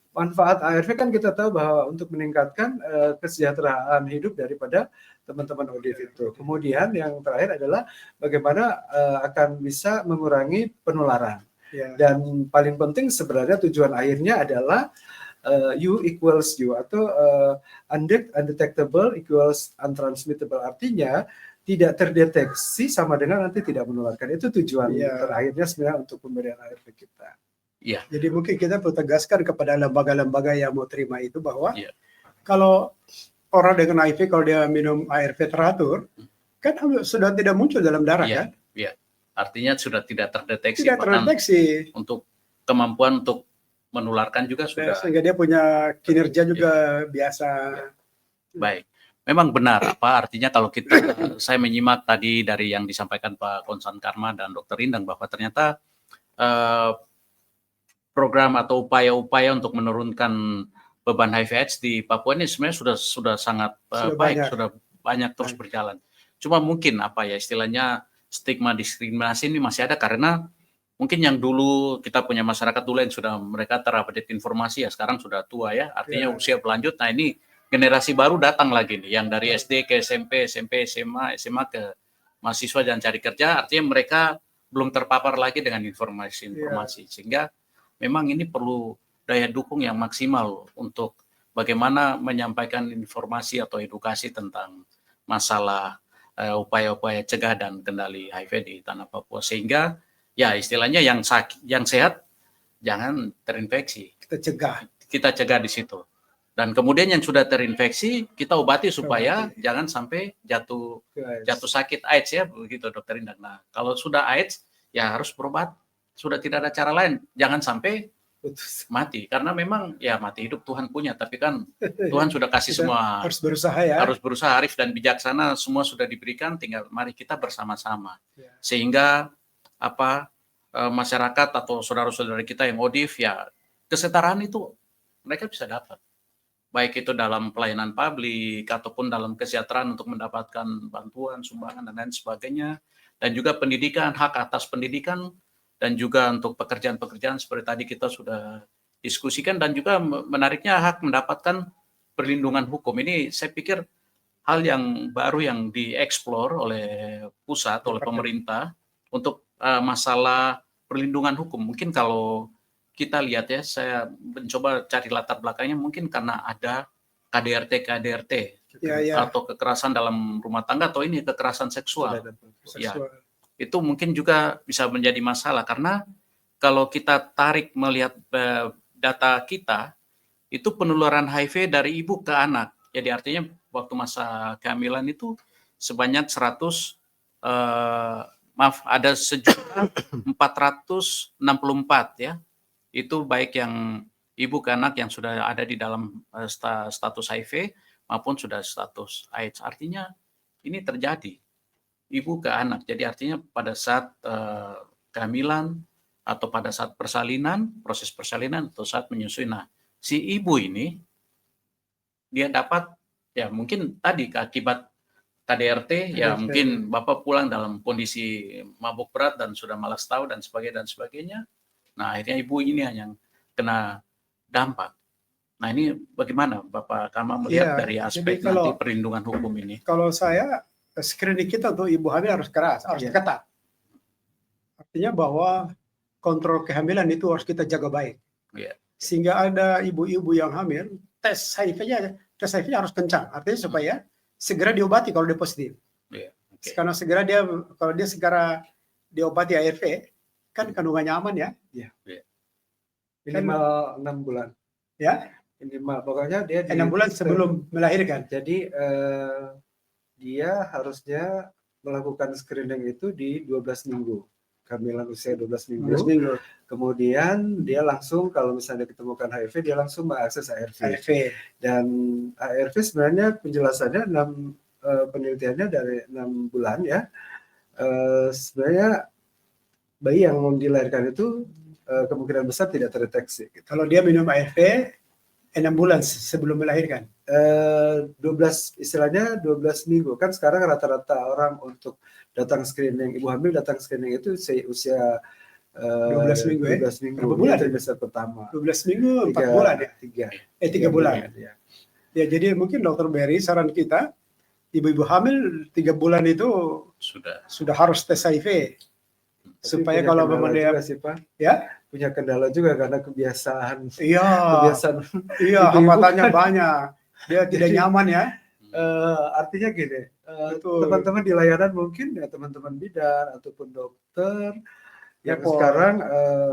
manfaat ARV kan kita tahu bahwa untuk meningkatkan kesejahteraan hidup daripada teman-teman ODIF itu. Kemudian yang terakhir adalah bagaimana akan bisa mengurangi penularan. Dan paling penting sebenarnya tujuan akhirnya adalah U equals U atau undetectable equals untransmittable, artinya tidak terdeteksi sama dengan nanti tidak menularkan. Itu tujuan terakhirnya sebenarnya untuk pemberian ARV kita. Iya. Jadi mungkin kita perlu tegaskan kepada lembaga-lembaga yang mau terima itu bahwa kalau orang dengan HIV kalau dia minum ARV teratur kan sudah tidak muncul dalam darah kan? Iya. Artinya sudah tidak terdeteksi. Tidak terdeteksi. Untuk kemampuan untuk menularkan juga sudah. Sehingga dia punya kinerja juga biasa. Baik. Memang benar artinya kalau saya menyimak tadi dari yang disampaikan Pak Konsan Karma dan Dr. Indang bahwa ternyata program atau upaya-upaya untuk menurunkan beban HIV/AIDS di Papua ini sebenarnya sudah sangat baik, sudah banyak terus berjalan. Cuma mungkin istilahnya stigma diskriminasi ini masih ada karena mungkin yang dulu kita punya masyarakat dulu yang sudah mereka terupdate informasi ya sekarang sudah tua ya, artinya usia berlanjut. Nah ini generasi baru datang lagi nih, yang dari SD ke SMP, SMP, SMA ke mahasiswa dan cari kerja, artinya mereka belum terpapar lagi dengan informasi-informasi. Sehingga memang ini perlu daya dukung yang maksimal untuk bagaimana menyampaikan informasi atau edukasi tentang masalah upaya-upaya cegah dan kendali HIV di tanah Papua, sehingga ya istilahnya yang sehat jangan terinfeksi. Kita cegah di situ. Dan kemudian yang sudah terinfeksi kita obati supaya jangan sampai jatuh sakit AIDS ya, begitu Dokter Indang. Nah, kalau sudah AIDS ya harus berobat. Sudah tidak ada cara lain. Jangan sampai putus. mati. Karena memang ya mati hidup Tuhan punya, tapi kan Tuhan sudah kasih Kita semua, harus berusaha ya. harus berusaha, arif dan bijaksana, semua sudah diberikan, tinggal mari kita bersama-sama. Ya. Sehingga masyarakat atau saudara-saudara kita yang ODIF ya kesetaraan itu mereka bisa dapat. Baik itu dalam pelayanan publik ataupun dalam kesejahteraan untuk mendapatkan bantuan, sumbangan dan lain sebagainya. Dan juga pendidikan, hak atas pendidikan, dan juga untuk pekerjaan-pekerjaan seperti tadi kita sudah diskusikan, dan juga menariknya hak mendapatkan perlindungan hukum. Ini saya pikir hal yang baru yang dieksplor oleh pusat, oleh pemerintah untuk masalah perlindungan hukum. Mungkin kalau kita lihat ya, saya mencoba cari latar belakangnya, mungkin karena ada KDRT Ya. atau kekerasan dalam rumah tangga, atau ini kekerasan seksual. Ya, Seksual. itu mungkin juga bisa menjadi masalah, karena kalau kita tarik melihat data kita, itu penularan HIV dari ibu ke anak. Jadi artinya waktu masa kehamilan itu sebanyak 1.464 ya. Itu baik yang ibu ke anak yang sudah ada di dalam status HIV maupun sudah status AIDS. Artinya ini terjadi ibu ke anak. Jadi artinya pada saat kehamilan atau pada saat persalinan, proses persalinan atau saat menyusui. Nah, si ibu ini dia dapat ya mungkin tadi akibat KDRT ya mungkin Bapak pulang dalam kondisi mabuk berat dan sudah malas tahu dan sebagainya. Nah, akhirnya ibu ini yang kena dampak. Nah, ini bagaimana Bapak Kama melihat dari aspek nanti perlindungan hukum ini? Kalau saya, screening kita untuk ibu hamil harus keras, harus ketat. Artinya bahwa kontrol kehamilan itu harus kita jaga baik. Sehingga ada ibu-ibu yang hamil, tes HIV-nya harus kencang. Artinya supaya segera diobati kalau dia positif. Karena kalau dia segera diobati ARV, kan kandungannya aman ya. Minimal 6 bulan. Ya. Minimal, pokoknya dia 6 bulan sebelum melahirkan. Jadi dia harusnya melakukan screening itu di 12 minggu. Kehamilan usia 12 minggu. Kemudian dia langsung kalau misalnya ditemukan HIV, dia langsung mengakses ARV. Dan ARV sebenarnya penjelasannya penelitiannya dari 6 bulan ya. Sebenarnya bayi yang mau dilahirkan itu kemungkinan besar tidak terdeteksi. Gitu. Kalau dia minum ARV 6 bulan sebelum melahirkan. 12 minggu. Kan sekarang rata-rata orang untuk datang screening, ibu hamil datang screening itu usia 12 minggu. Berapa bulan trimester pertama? 12 minggu, 4 bulan ya? 3 bulan. Ya, jadi mungkin Dr. Berry saran kita, ibu-ibu hamil 3 bulan itu sudah harus tes HIV. Supaya kalau memang dia punya kendala juga karena kebiasaan. Iya, hambatannya banyak. Dia tidak nyaman ya. Artinya gini, teman-teman di layanan mungkin ya teman-teman bidan ataupun dokter yang sekarang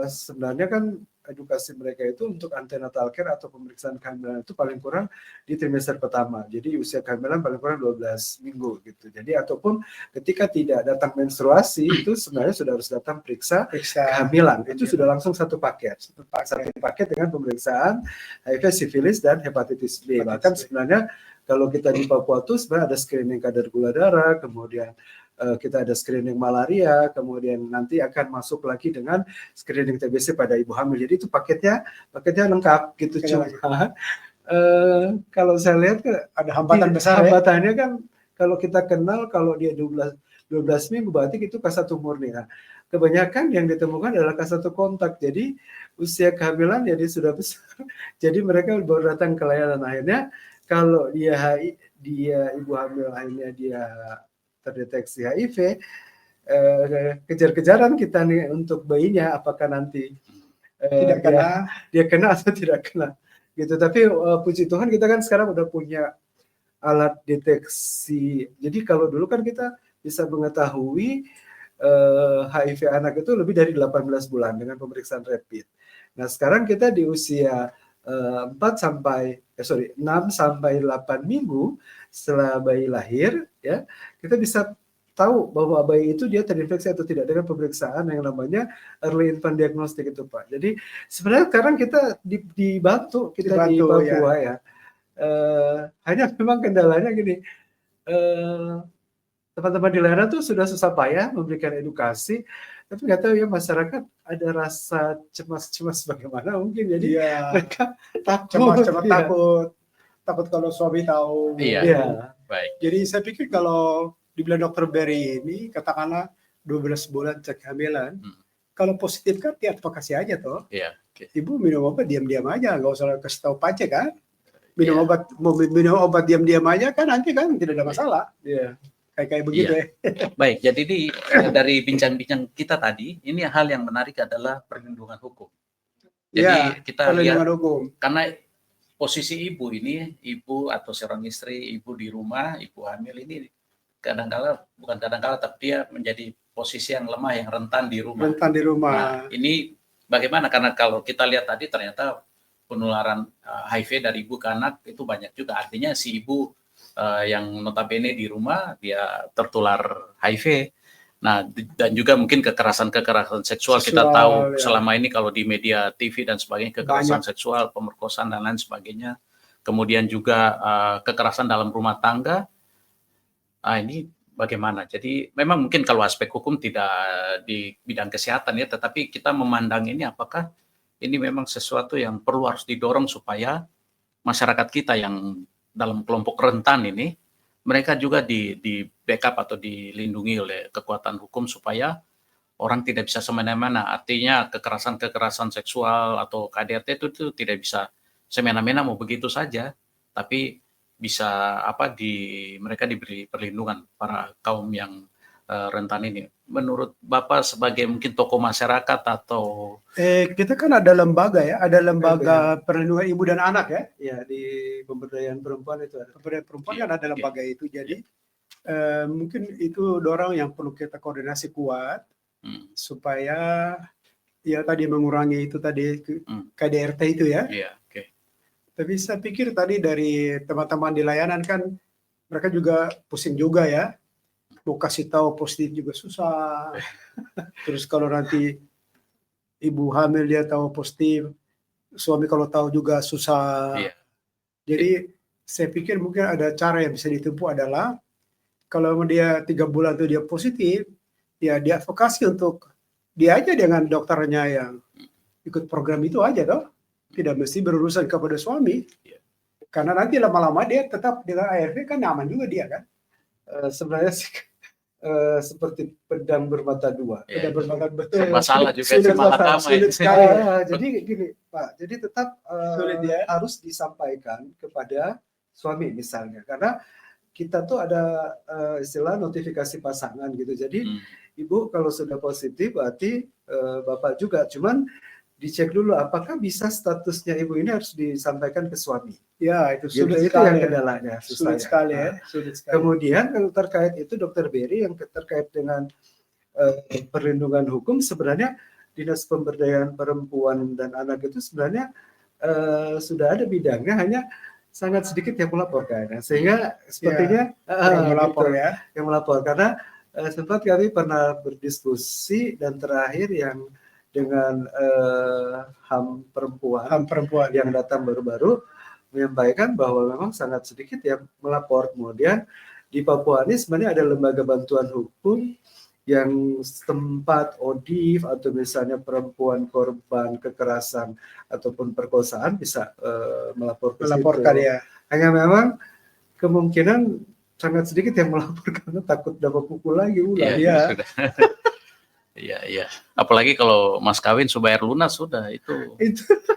sebenarnya kan edukasi mereka itu untuk antenatal care atau pemeriksaan kehamilan itu paling kurang di trimester pertama. Jadi usia kehamilan paling kurang 12 minggu gitu. Jadi ataupun ketika tidak datang menstruasi itu sebenarnya sudah harus datang periksa kehamilan. Itu sudah langsung satu paket dengan pemeriksaan HIV, sifilis dan hepatitis B. Bahkan sebenarnya kalau kita di Papua itu sebenarnya ada screening kadar gula darah, kemudian kita ada screening malaria, kemudian nanti akan masuk lagi dengan screening TBC pada ibu hamil. Jadi itu paketnya lengkap gitu. Cuma kalau saya lihat ada hambatan besar. Hambatannya kan kalau kita kenal kalau dia 12 minggu berarti itu K1 murni. Nah, kebanyakan yang ditemukan adalah K1 kontak. Jadi usia kehamilan jadi sudah besar. Jadi mereka baru datang ke layanan. Akhirnya kalau dia ibu hamil akhirnya dia terdeteksi HIV, kejar-kejaran kita nih untuk bayinya apakah nanti dia kena atau tidak kena gitu. Tapi puji Tuhan kita kan sekarang udah punya alat deteksi. Jadi kalau dulu kan kita bisa mengetahui HIV anak itu lebih dari 18 bulan dengan pemeriksaan rapid. Nah sekarang kita di usia 6 sampai 8 minggu setelah bayi lahir ya kita bisa tahu bahwa bayi itu dia terinfeksi atau tidak dengan pemeriksaan yang namanya early infant diagnostic itu Pak. Jadi sebenarnya sekarang kita dibantu di Papua ya. Hanya memang kendalanya gini, teman-teman di layanan tuh sudah susah payah memberikan edukasi, tapi nggak tahu ya masyarakat ada rasa cemas-cemas bagaimana mungkin, jadi mereka cemas ya. takut kalau suami tahu. Iya. Baik. Jadi saya pikir kalau dibilang dokter Berry ini katakanlah 12 bulan cek kehamilan, kalau positif kan diadvokasi aja toh. Iya. Ibu minum obat diam-diam aja, nggak usah kasih tahu pajak kan. Minum obat diam-diam aja kan nanti kan tidak ada masalah. Iya. Kayak begitu ya. Baik, jadi dari bincang-bincang kita tadi, ini hal yang menarik adalah perlindungan hukum. Jadi kita lihat hukum. Karena posisi ibu ini, ibu atau seorang istri, ibu di rumah, ibu hamil ini bukan kadang-kala, tapi dia menjadi posisi yang lemah, yang rentan di rumah. Nah, ini bagaimana? Karena kalau kita lihat tadi ternyata penularan HIV dari ibu ke anak itu banyak juga. Artinya si ibu yang notabene di rumah dia tertular HIV. Nah, dan juga mungkin kekerasan seksual kita tahu selama ini kalau di media TV dan sebagainya, kekerasan seksual, pemerkosaan dan lain sebagainya. Kemudian juga kekerasan dalam rumah tangga. Ini bagaimana? Jadi memang mungkin kalau aspek hukum tidak di bidang kesehatan ya, tetapi kita memandang ini apakah ini memang sesuatu yang perlu harus didorong supaya masyarakat kita yang dalam kelompok rentan ini, mereka juga di backup atau dilindungi oleh kekuatan hukum supaya orang tidak bisa semena-mena. Artinya kekerasan seksual atau KDRT itu tidak bisa semena-mena mau begitu saja, tapi bisa mereka diberi perlindungan para kaum yang rentan ini. Menurut Bapak sebagai mungkin tokoh masyarakat atau kita kan ada lembaga ya, ada lembaga perlindungan ibu dan anak ya. Ya, di pemberdayaan perempuan itu ada. Pemberdayaan perempuan kan ada lembaga itu. Jadi mungkin itu dorong yang perlu kita koordinasi kuat supaya ya tadi mengurangi itu tadi KDRT itu ya. Tapi saya pikir tadi dari teman-teman di layanan kan mereka juga pusing juga ya. Mau kasih tahu positif juga susah. Terus kalau nanti ibu hamil dia tahu positif, suami kalau tahu juga susah. Jadi saya pikir mungkin ada cara yang bisa ditempuh adalah kalau dia 3 bulan itu dia positif, ya dia advokasi untuk dia aja dengan dokternya yang ikut program itu aja toh. Tidak mesti berurusan kepada suami. Karena nanti lama-lama dia tetap dengan ARV kan nyaman juga dia kan. Sebenarnya sih seperti pedang bermata dua. Pedang bermata betul. Masalah juga sulit sekali. Jadi gini Pak, jadi tetap harus disampaikan kepada suami misalnya, karena kita tuh ada istilah notifikasi pasangan gitu. Jadi ibu kalau sudah positif berarti bapak juga, cuman dicek dulu apakah bisa statusnya ibu ini harus disampaikan ke suami. Ya, itu sulit itu sekali. Yang kendalanya. Sulit sekali ya. Sulit sekali. Kemudian yang terkait itu Dokter Berry yang terkait dengan perlindungan hukum, sebenarnya Dinas Pemberdayaan Perempuan dan Anak itu sebenarnya sudah ada bidangnya, hanya sangat sedikit yang melaporkan. Sehingga sepertinya melapor gitu, yang melapor, karena sempat kami pernah berdiskusi dan terakhir yang dengan HAM perempuan yang datang baru-baru menyampaikan bahwa memang sangat sedikit yang melapor. Kemudian di Papua ini sebenarnya ada lembaga bantuan hukum yang setempat ODIF atau misalnya perempuan korban kekerasan ataupun perkosaan bisa melaporkan ya. Hanya memang kemungkinan sangat sedikit yang melapor karena takut dapat pukul lagi ulang. Iya. Apalagi kalau mas kawin bayar lunas sudah itu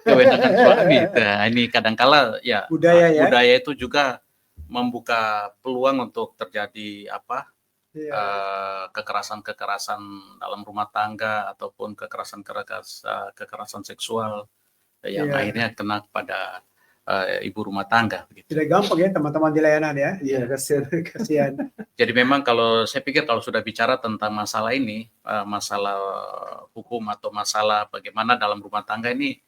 kewenangan suami. Nah, ini kadangkala ya budaya itu juga membuka peluang untuk terjadi kekerasan dalam rumah tangga ataupun kekerasan seksual yang akhirnya kena pada ibu rumah tangga. Begitu. Tidak gampang ya teman-teman di layanan ya. Iya, kasihan. Jadi memang kalau saya pikir kalau sudah bicara tentang masalah ini, masalah hukum atau masalah bagaimana dalam rumah tangga ini,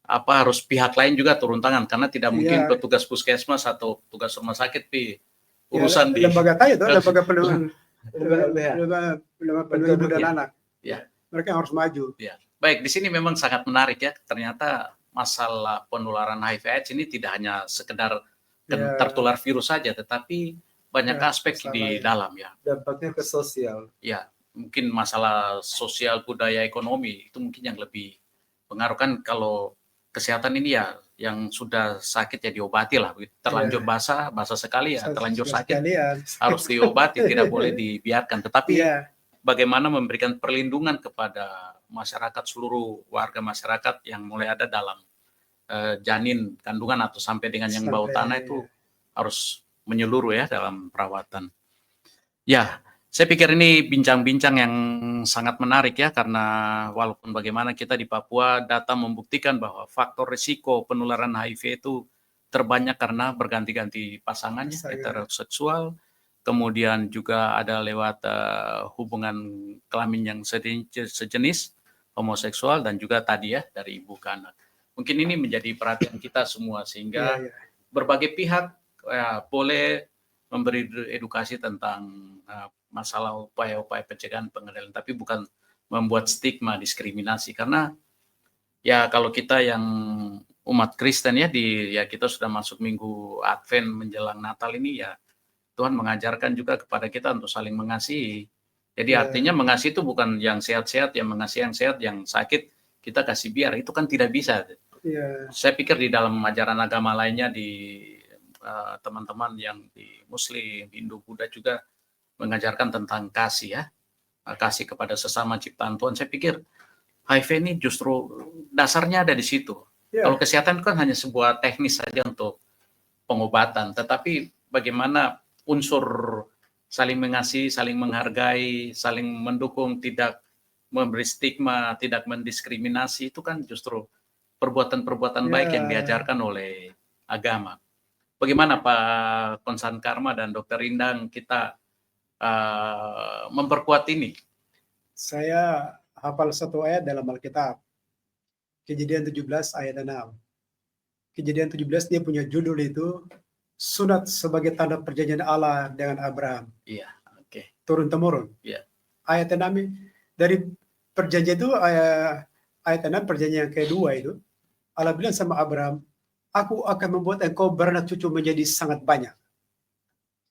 harus pihak lain juga turun tangan, karena tidak mungkin petugas puskesmas atau petugas rumah sakit urusan lembaga tadi itu lembaga perlindungan penuh ibu dan Ya. anak. Ya. Mereka harus maju. Ya. Baik, di sini memang sangat menarik ya. Ternyata masalah penularan HIV/AIDS ini tidak hanya sekedar Ya. tertular virus saja, tetapi banyak Ya, aspek masalah di lain. dalam ya. Dampaknya ke sosial. Ya, mungkin masalah sosial, budaya, ekonomi itu mungkin yang lebih pengaruhkan. Kalau kesehatan ini ya yang sudah sakit ya diobati lah. Terlanjur basah sekali ya, terlanjur sakit Sekalian. harus diobati, tidak boleh dibiarkan. Tetapi Iya, bagaimana memberikan perlindungan kepada masyarakat, seluruh warga masyarakat yang mulai ada dalam janin kandungan atau sampai dengan yang bau tanah itu harus menyeluruh ya dalam perawatan. Ya, saya pikir ini bincang-bincang yang sangat menarik ya, karena walaupun bagaimana kita di Papua, data membuktikan bahwa faktor risiko penularan HIV itu terbanyak karena berganti-ganti pasangannya, heteroseksual, kemudian juga ada lewat hubungan kelamin yang sejenis, homoseksual, dan juga tadi ya dari ibu ke anak. Mungkin ini menjadi perhatian kita semua, sehingga berbagai pihak boleh memberi edukasi tentang masalah upaya-upaya pencegahan, pengendalian, tapi bukan membuat stigma, diskriminasi. Karena ya kalau kita yang umat Kristen ya, kita sudah masuk minggu Advent menjelang Natal ini ya, Tuhan mengajarkan juga kepada kita untuk saling mengasihi. Jadi artinya mengasihi itu bukan yang sehat-sehat, yang mengasihi yang sehat, yang sakit kita kasih biar, itu kan tidak bisa. Saya pikir di dalam ajaran agama lainnya, di teman-teman yang di Muslim, Hindu, Buddha juga mengajarkan tentang kasih ya, kasih kepada sesama ciptaan Tuhan. Saya pikir HIV ini justru dasarnya ada di situ. Kalau kesehatan kan hanya sebuah teknis saja untuk pengobatan, tetapi bagaimana unsur saling mengasihi, saling menghargai, saling mendukung, tidak memberi stigma, tidak mendiskriminasi, itu kan justru perbuatan-perbuatan baik yang diajarkan oleh agama. Bagaimana Pak Konsan Karma dan Dr. Indang kita memperkuat ini? Saya hafal satu ayat dalam Alkitab. Kejadian 17 ayat 6. Kejadian 17 dia punya judul itu sunat sebagai tanda perjanjian Allah dengan Abraham. Iya, oke. Turun-temurun. Iya. Ayat 6 dari perjanjian itu, ayat 6 perjanjian yang kedua itu, Allah bilang sama Abraham, aku akan membuat engkau beranak cucu menjadi sangat banyak.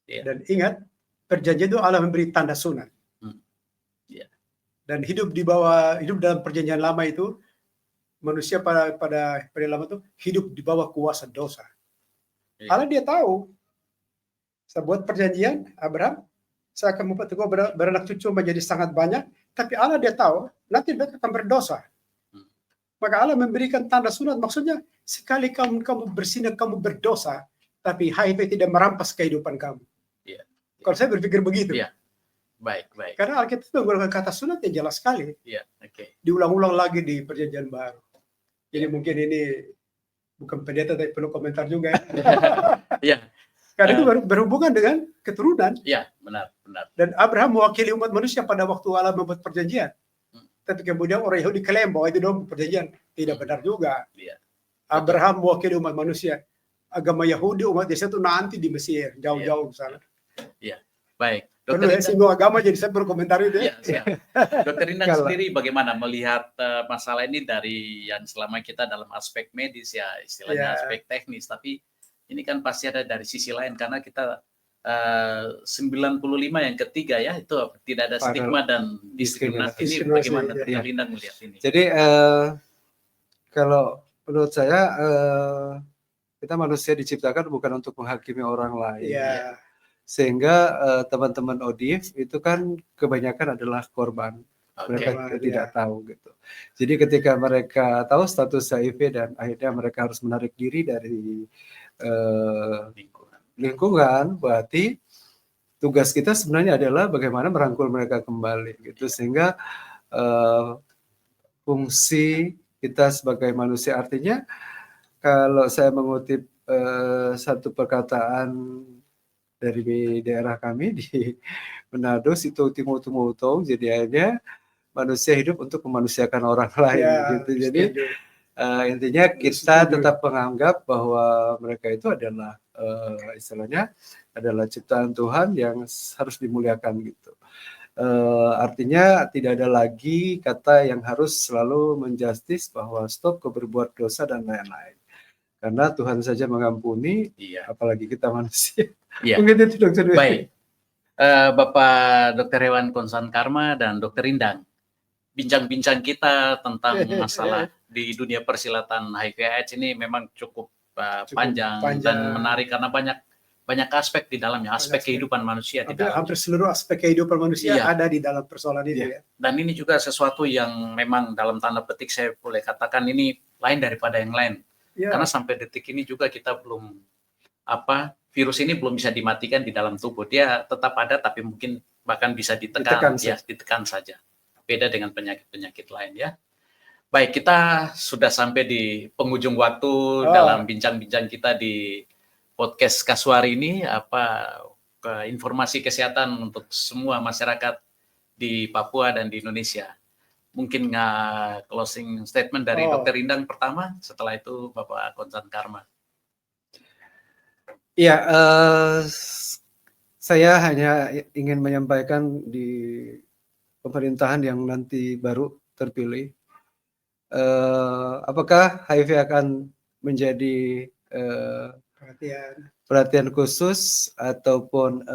Iya. Dan ingat, perjanjian itu Allah memberi tanda sunat. Iya. Dan hidup dalam perjanjian lama itu, manusia pada lama itu hidup di bawah kuasa dosa. Iya. Allah dia tahu, saya buat perjanjian, Abraham, saya akan membuat engkau beranak cucu menjadi sangat banyak, tapi Allah dia tahu, nanti mereka akan berdosa. Maka Allah memberikan tanda sunat, maksudnya sekali kamu bersinar, kamu berdosa, tapi HIV tidak merampas kehidupan kamu. Iya. Kalau saya berpikir begitu. Iya. Baik. Karena Alkitab menggunakan kata sunat yang jelas sekali. Iya, oke. Diulang-ulang lagi di perjanjian baru. Jadi mungkin ini bukan pendeta tapi perlu komentar juga. Iya. Karena itu berhubungan dengan keturunan. Iya, benar. Dan Abraham mewakili umat manusia pada waktu Allah membuat perjanjian. Tapi kemudian orang Yahudi klaim bahwa itu dong perjanjian. Tidak benar juga. Iya. Abraham mewakili umat manusia. Agama Yahudi, umat Yesaya itu nanti di Mesir, jauh-jauh ke sana. Iya, baik. Perlu ya, singgung agama, jadi saya perlu komentar itu ya. Siap. Dokter Indang sendiri bagaimana melihat masalah ini dari yang selama kita dalam aspek medis ya, istilahnya aspek teknis, tapi ini kan pasti ada dari sisi lain, karena kita 95 yang ketiga ya, itu tidak ada stigma dan diskriminasi. Ini bagaimana Dokter Indang melihat ini? Jadi kalau menurut saya kita manusia diciptakan bukan untuk menghakimi orang lain. Iya. Sehingga teman-teman ODIF itu kan kebanyakan adalah korban. Mereka tidak tahu gitu. Jadi ketika mereka tahu status HIV dan akhirnya mereka harus menarik diri dari lingkungan, berarti tugas kita sebenarnya adalah bagaimana merangkul mereka kembali gitu, sehingga fungsi kita sebagai manusia, artinya kalau saya mengutip satu perkataan dari daerah kami di Manado, Situ Timotong, jadi akhirnya manusia hidup untuk memanusiakan orang lain gitu. Jadi intinya kita tetap menganggap bahwa mereka itu adalah istilahnya adalah ciptaan Tuhan yang harus dimuliakan gitu. Artinya tidak ada lagi kata yang harus selalu menjustis bahwa stop kau berbuat dosa dan lain-lain. Karena Tuhan saja mengampuni, Iya. apalagi kita manusia. Iya. Mungkin itu Dokter Dwi. Baik. Bapak Dr. Hewan Konsan Karma dan Dr. Indang, bincang-bincang kita tentang masalah di dunia persilatan HIV/AIDS ini memang cukup panjang dan menarik karena banyak aspek di dalamnya, aspek kehidupan manusia di dalamnya. Hampir seluruh aspek kehidupan manusia Iya. ada di dalam persoalan itu ya. Dan ini juga sesuatu yang memang dalam tanda petik saya boleh katakan ini lain daripada yang lain. Ya. Karena sampai detik ini juga kita belum virus ini belum bisa dimatikan di dalam tubuh. Dia tetap ada tapi mungkin bahkan bisa ditekan saja. Beda dengan penyakit-penyakit lain ya. Baik, kita sudah sampai di penghujung waktu dalam bincang-bincang kita di podcast Kasuari ini. Informasi kesehatan untuk semua masyarakat di Papua dan di Indonesia. Mungkin closing statement dari Dr. Indang pertama, setelah itu Bapak Konsan Karma. Ya, saya hanya ingin menyampaikan di pemerintahan yang nanti baru terpilih, apakah HIV akan menjadi perhatian khusus ataupun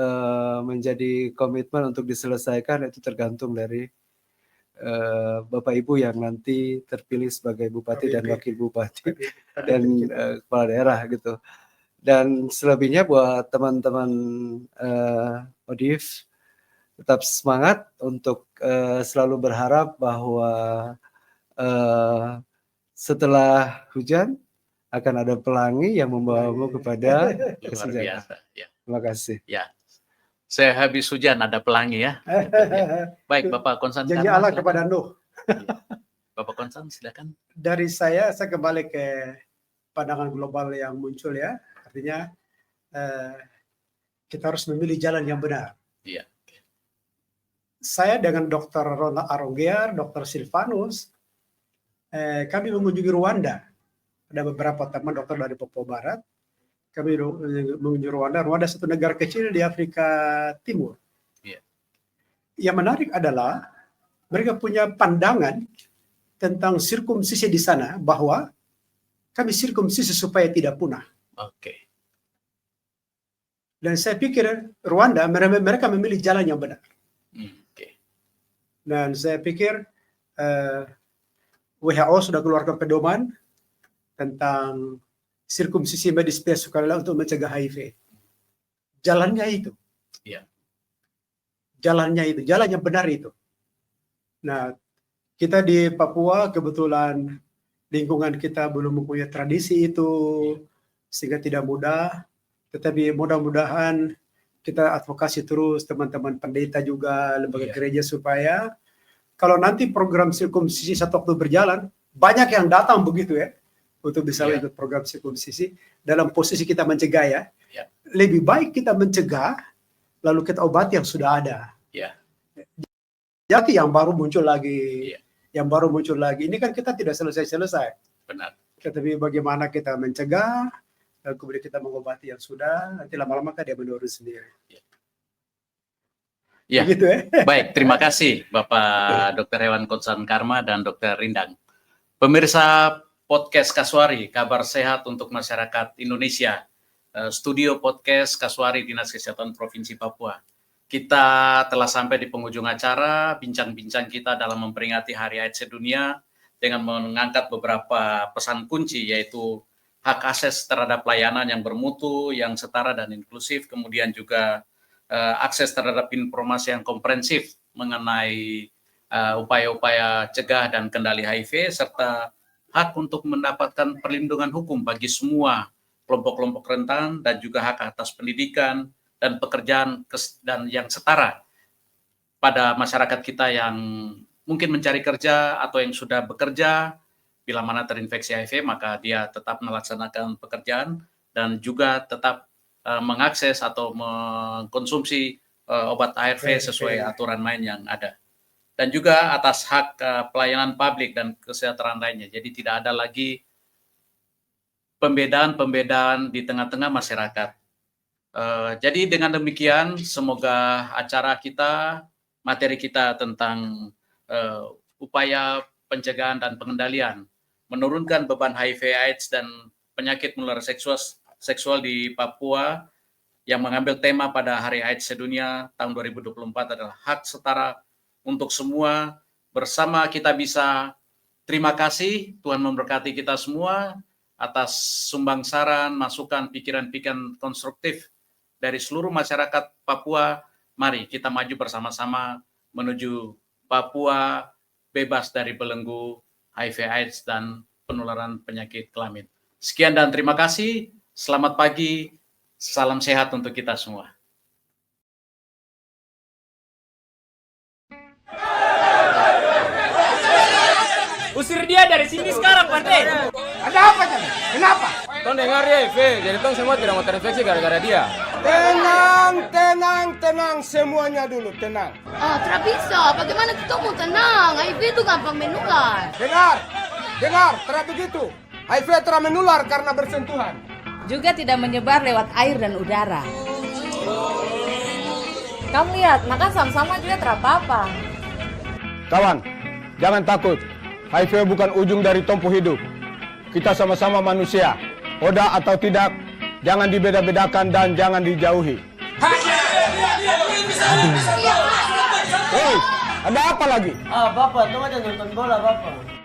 menjadi komitmen untuk diselesaikan, itu tergantung dari Bapak Ibu yang nanti terpilih sebagai bupati dan wakil bupati dan kepala daerah gitu. Dan selebihnya buat teman-teman ODIF, tetap semangat untuk selalu berharap bahwa setelah hujan akan ada pelangi yang membawamu kepada kesejahteraan. Ya. Terima kasih. Ya, saya habis hujan ada pelangi ya. Baik, Bapak Konsan. Janji Allah kepada Nuh. Bapak Konsan, silakan. Dari saya kembali ke pandangan global yang muncul ya. Artinya kita harus memilih jalan yang benar. Iya. Saya dengan Dr. Ronald Arogear, Dr. Silvanus, kami mengunjungi Rwanda. Ada beberapa teman dokter dari Papua Barat. Kami mengunjungi Rwanda. Rwanda satu negara kecil di Afrika Timur. Iya. Yang menarik adalah mereka punya pandangan tentang sirkumsisi di sana, bahwa kami sirkumsisi supaya tidak punah. Oke. Dan saya pikir Rwanda mereka memilih jalan yang benar. Oke. Dan saya pikir WHO sudah keluarkan pedoman tentang sirkumsisi medis sukarela untuk mencegah HIV. Jalannya itu. Iya. Jalannya itu, jalan yang benar itu. Nah, kita di Papua kebetulan lingkungan kita belum mempunyai tradisi itu, sehingga tidak mudah. Tetapi mudah-mudahan kita advokasi terus teman-teman pendeta juga, lembaga gereja, supaya kalau nanti program sirkumsisi 1 Oktober berjalan, banyak yang datang begitu ya, untuk bisa ikut program sirkumsisi dalam posisi kita mencegah ya. Lebih baik kita mencegah, lalu kita obati yang sudah ada. Jadi yang baru muncul lagi, yang baru muncul lagi. Ini kan kita tidak selesai-selesai. Benar. Tetapi bagaimana kita mencegah, dan kemudian kita mengobati yang sudah, nanti lama-lama kan dia menurun sendiri. Ya, gitu ya. Baik, terima kasih Bapak Dr. Hewan Konsan Karma dan Dr. Rindang. Pemirsa podcast Kasuari, kabar sehat untuk masyarakat Indonesia. Studio podcast Kasuari Dinas Kesehatan Provinsi Papua. Kita telah sampai di penghujung acara, bincang-bincang kita dalam memperingati Hari AIDS Sedunia dengan mengangkat beberapa pesan kunci, yaitu hak akses terhadap pelayanan yang bermutu, yang setara dan inklusif, kemudian juga akses terhadap informasi yang komprehensif mengenai upaya-upaya cegah dan kendali HIV, serta hak untuk mendapatkan perlindungan hukum bagi semua kelompok-kelompok rentan, dan juga hak atas pendidikan dan pekerjaan dan yang setara pada masyarakat kita yang mungkin mencari kerja atau yang sudah bekerja. Bila mana terinfeksi HIV, maka dia tetap melaksanakan pekerjaan dan juga tetap mengakses atau mengkonsumsi obat ARV sesuai aturan main yang ada. Dan juga atas hak pelayanan publik dan kesejahteraan lainnya. Jadi tidak ada lagi pembedaan-pembedaan di tengah-tengah masyarakat. Jadi dengan demikian, semoga acara kita, materi kita tentang upaya pencegahan dan pengendalian, menurunkan beban HIV/AIDS dan penyakit menular seksual di Papua yang mengambil tema pada Hari AIDS Sedunia tahun 2024 adalah hak setara untuk semua. Bersama kita bisa. Terima kasih, Tuhan memberkati kita semua atas sumbang saran, masukan, pikiran-pikiran konstruktif dari seluruh masyarakat Papua. Mari kita maju bersama-sama menuju Papua bebas dari belenggu HIV/AIDS dan penularan penyakit kelamin. Sekian dan terima kasih. Selamat pagi. Salam sehat untuk kita semua. Usir dia dari sini sekarang, Pandai. Ada apa, Jan? Kenapa? Tong dengar ya, Ve. Jadi tong semua tidak mau terinfeksi gara-gara dia. Tenang semuanya dulu, tenang. Tidak bisa. Bagaimana kita mau tenang? HIV itu gampang menular. Dengar, tidak begitu. HIV telah menular karena bersentuhan. Juga tidak menyebar lewat air dan udara. Kamu lihat, makan sama-sama juga terapa-apa. Kawan, jangan takut. HIV bukan ujung dari tempuh hidup. Kita sama-sama manusia. Oda atau tidak, jangan dibeda-bedakan dan jangan dijauhi. Hei, ada apa lagi? Bapak, tunggu aja nonton bola, Bapak.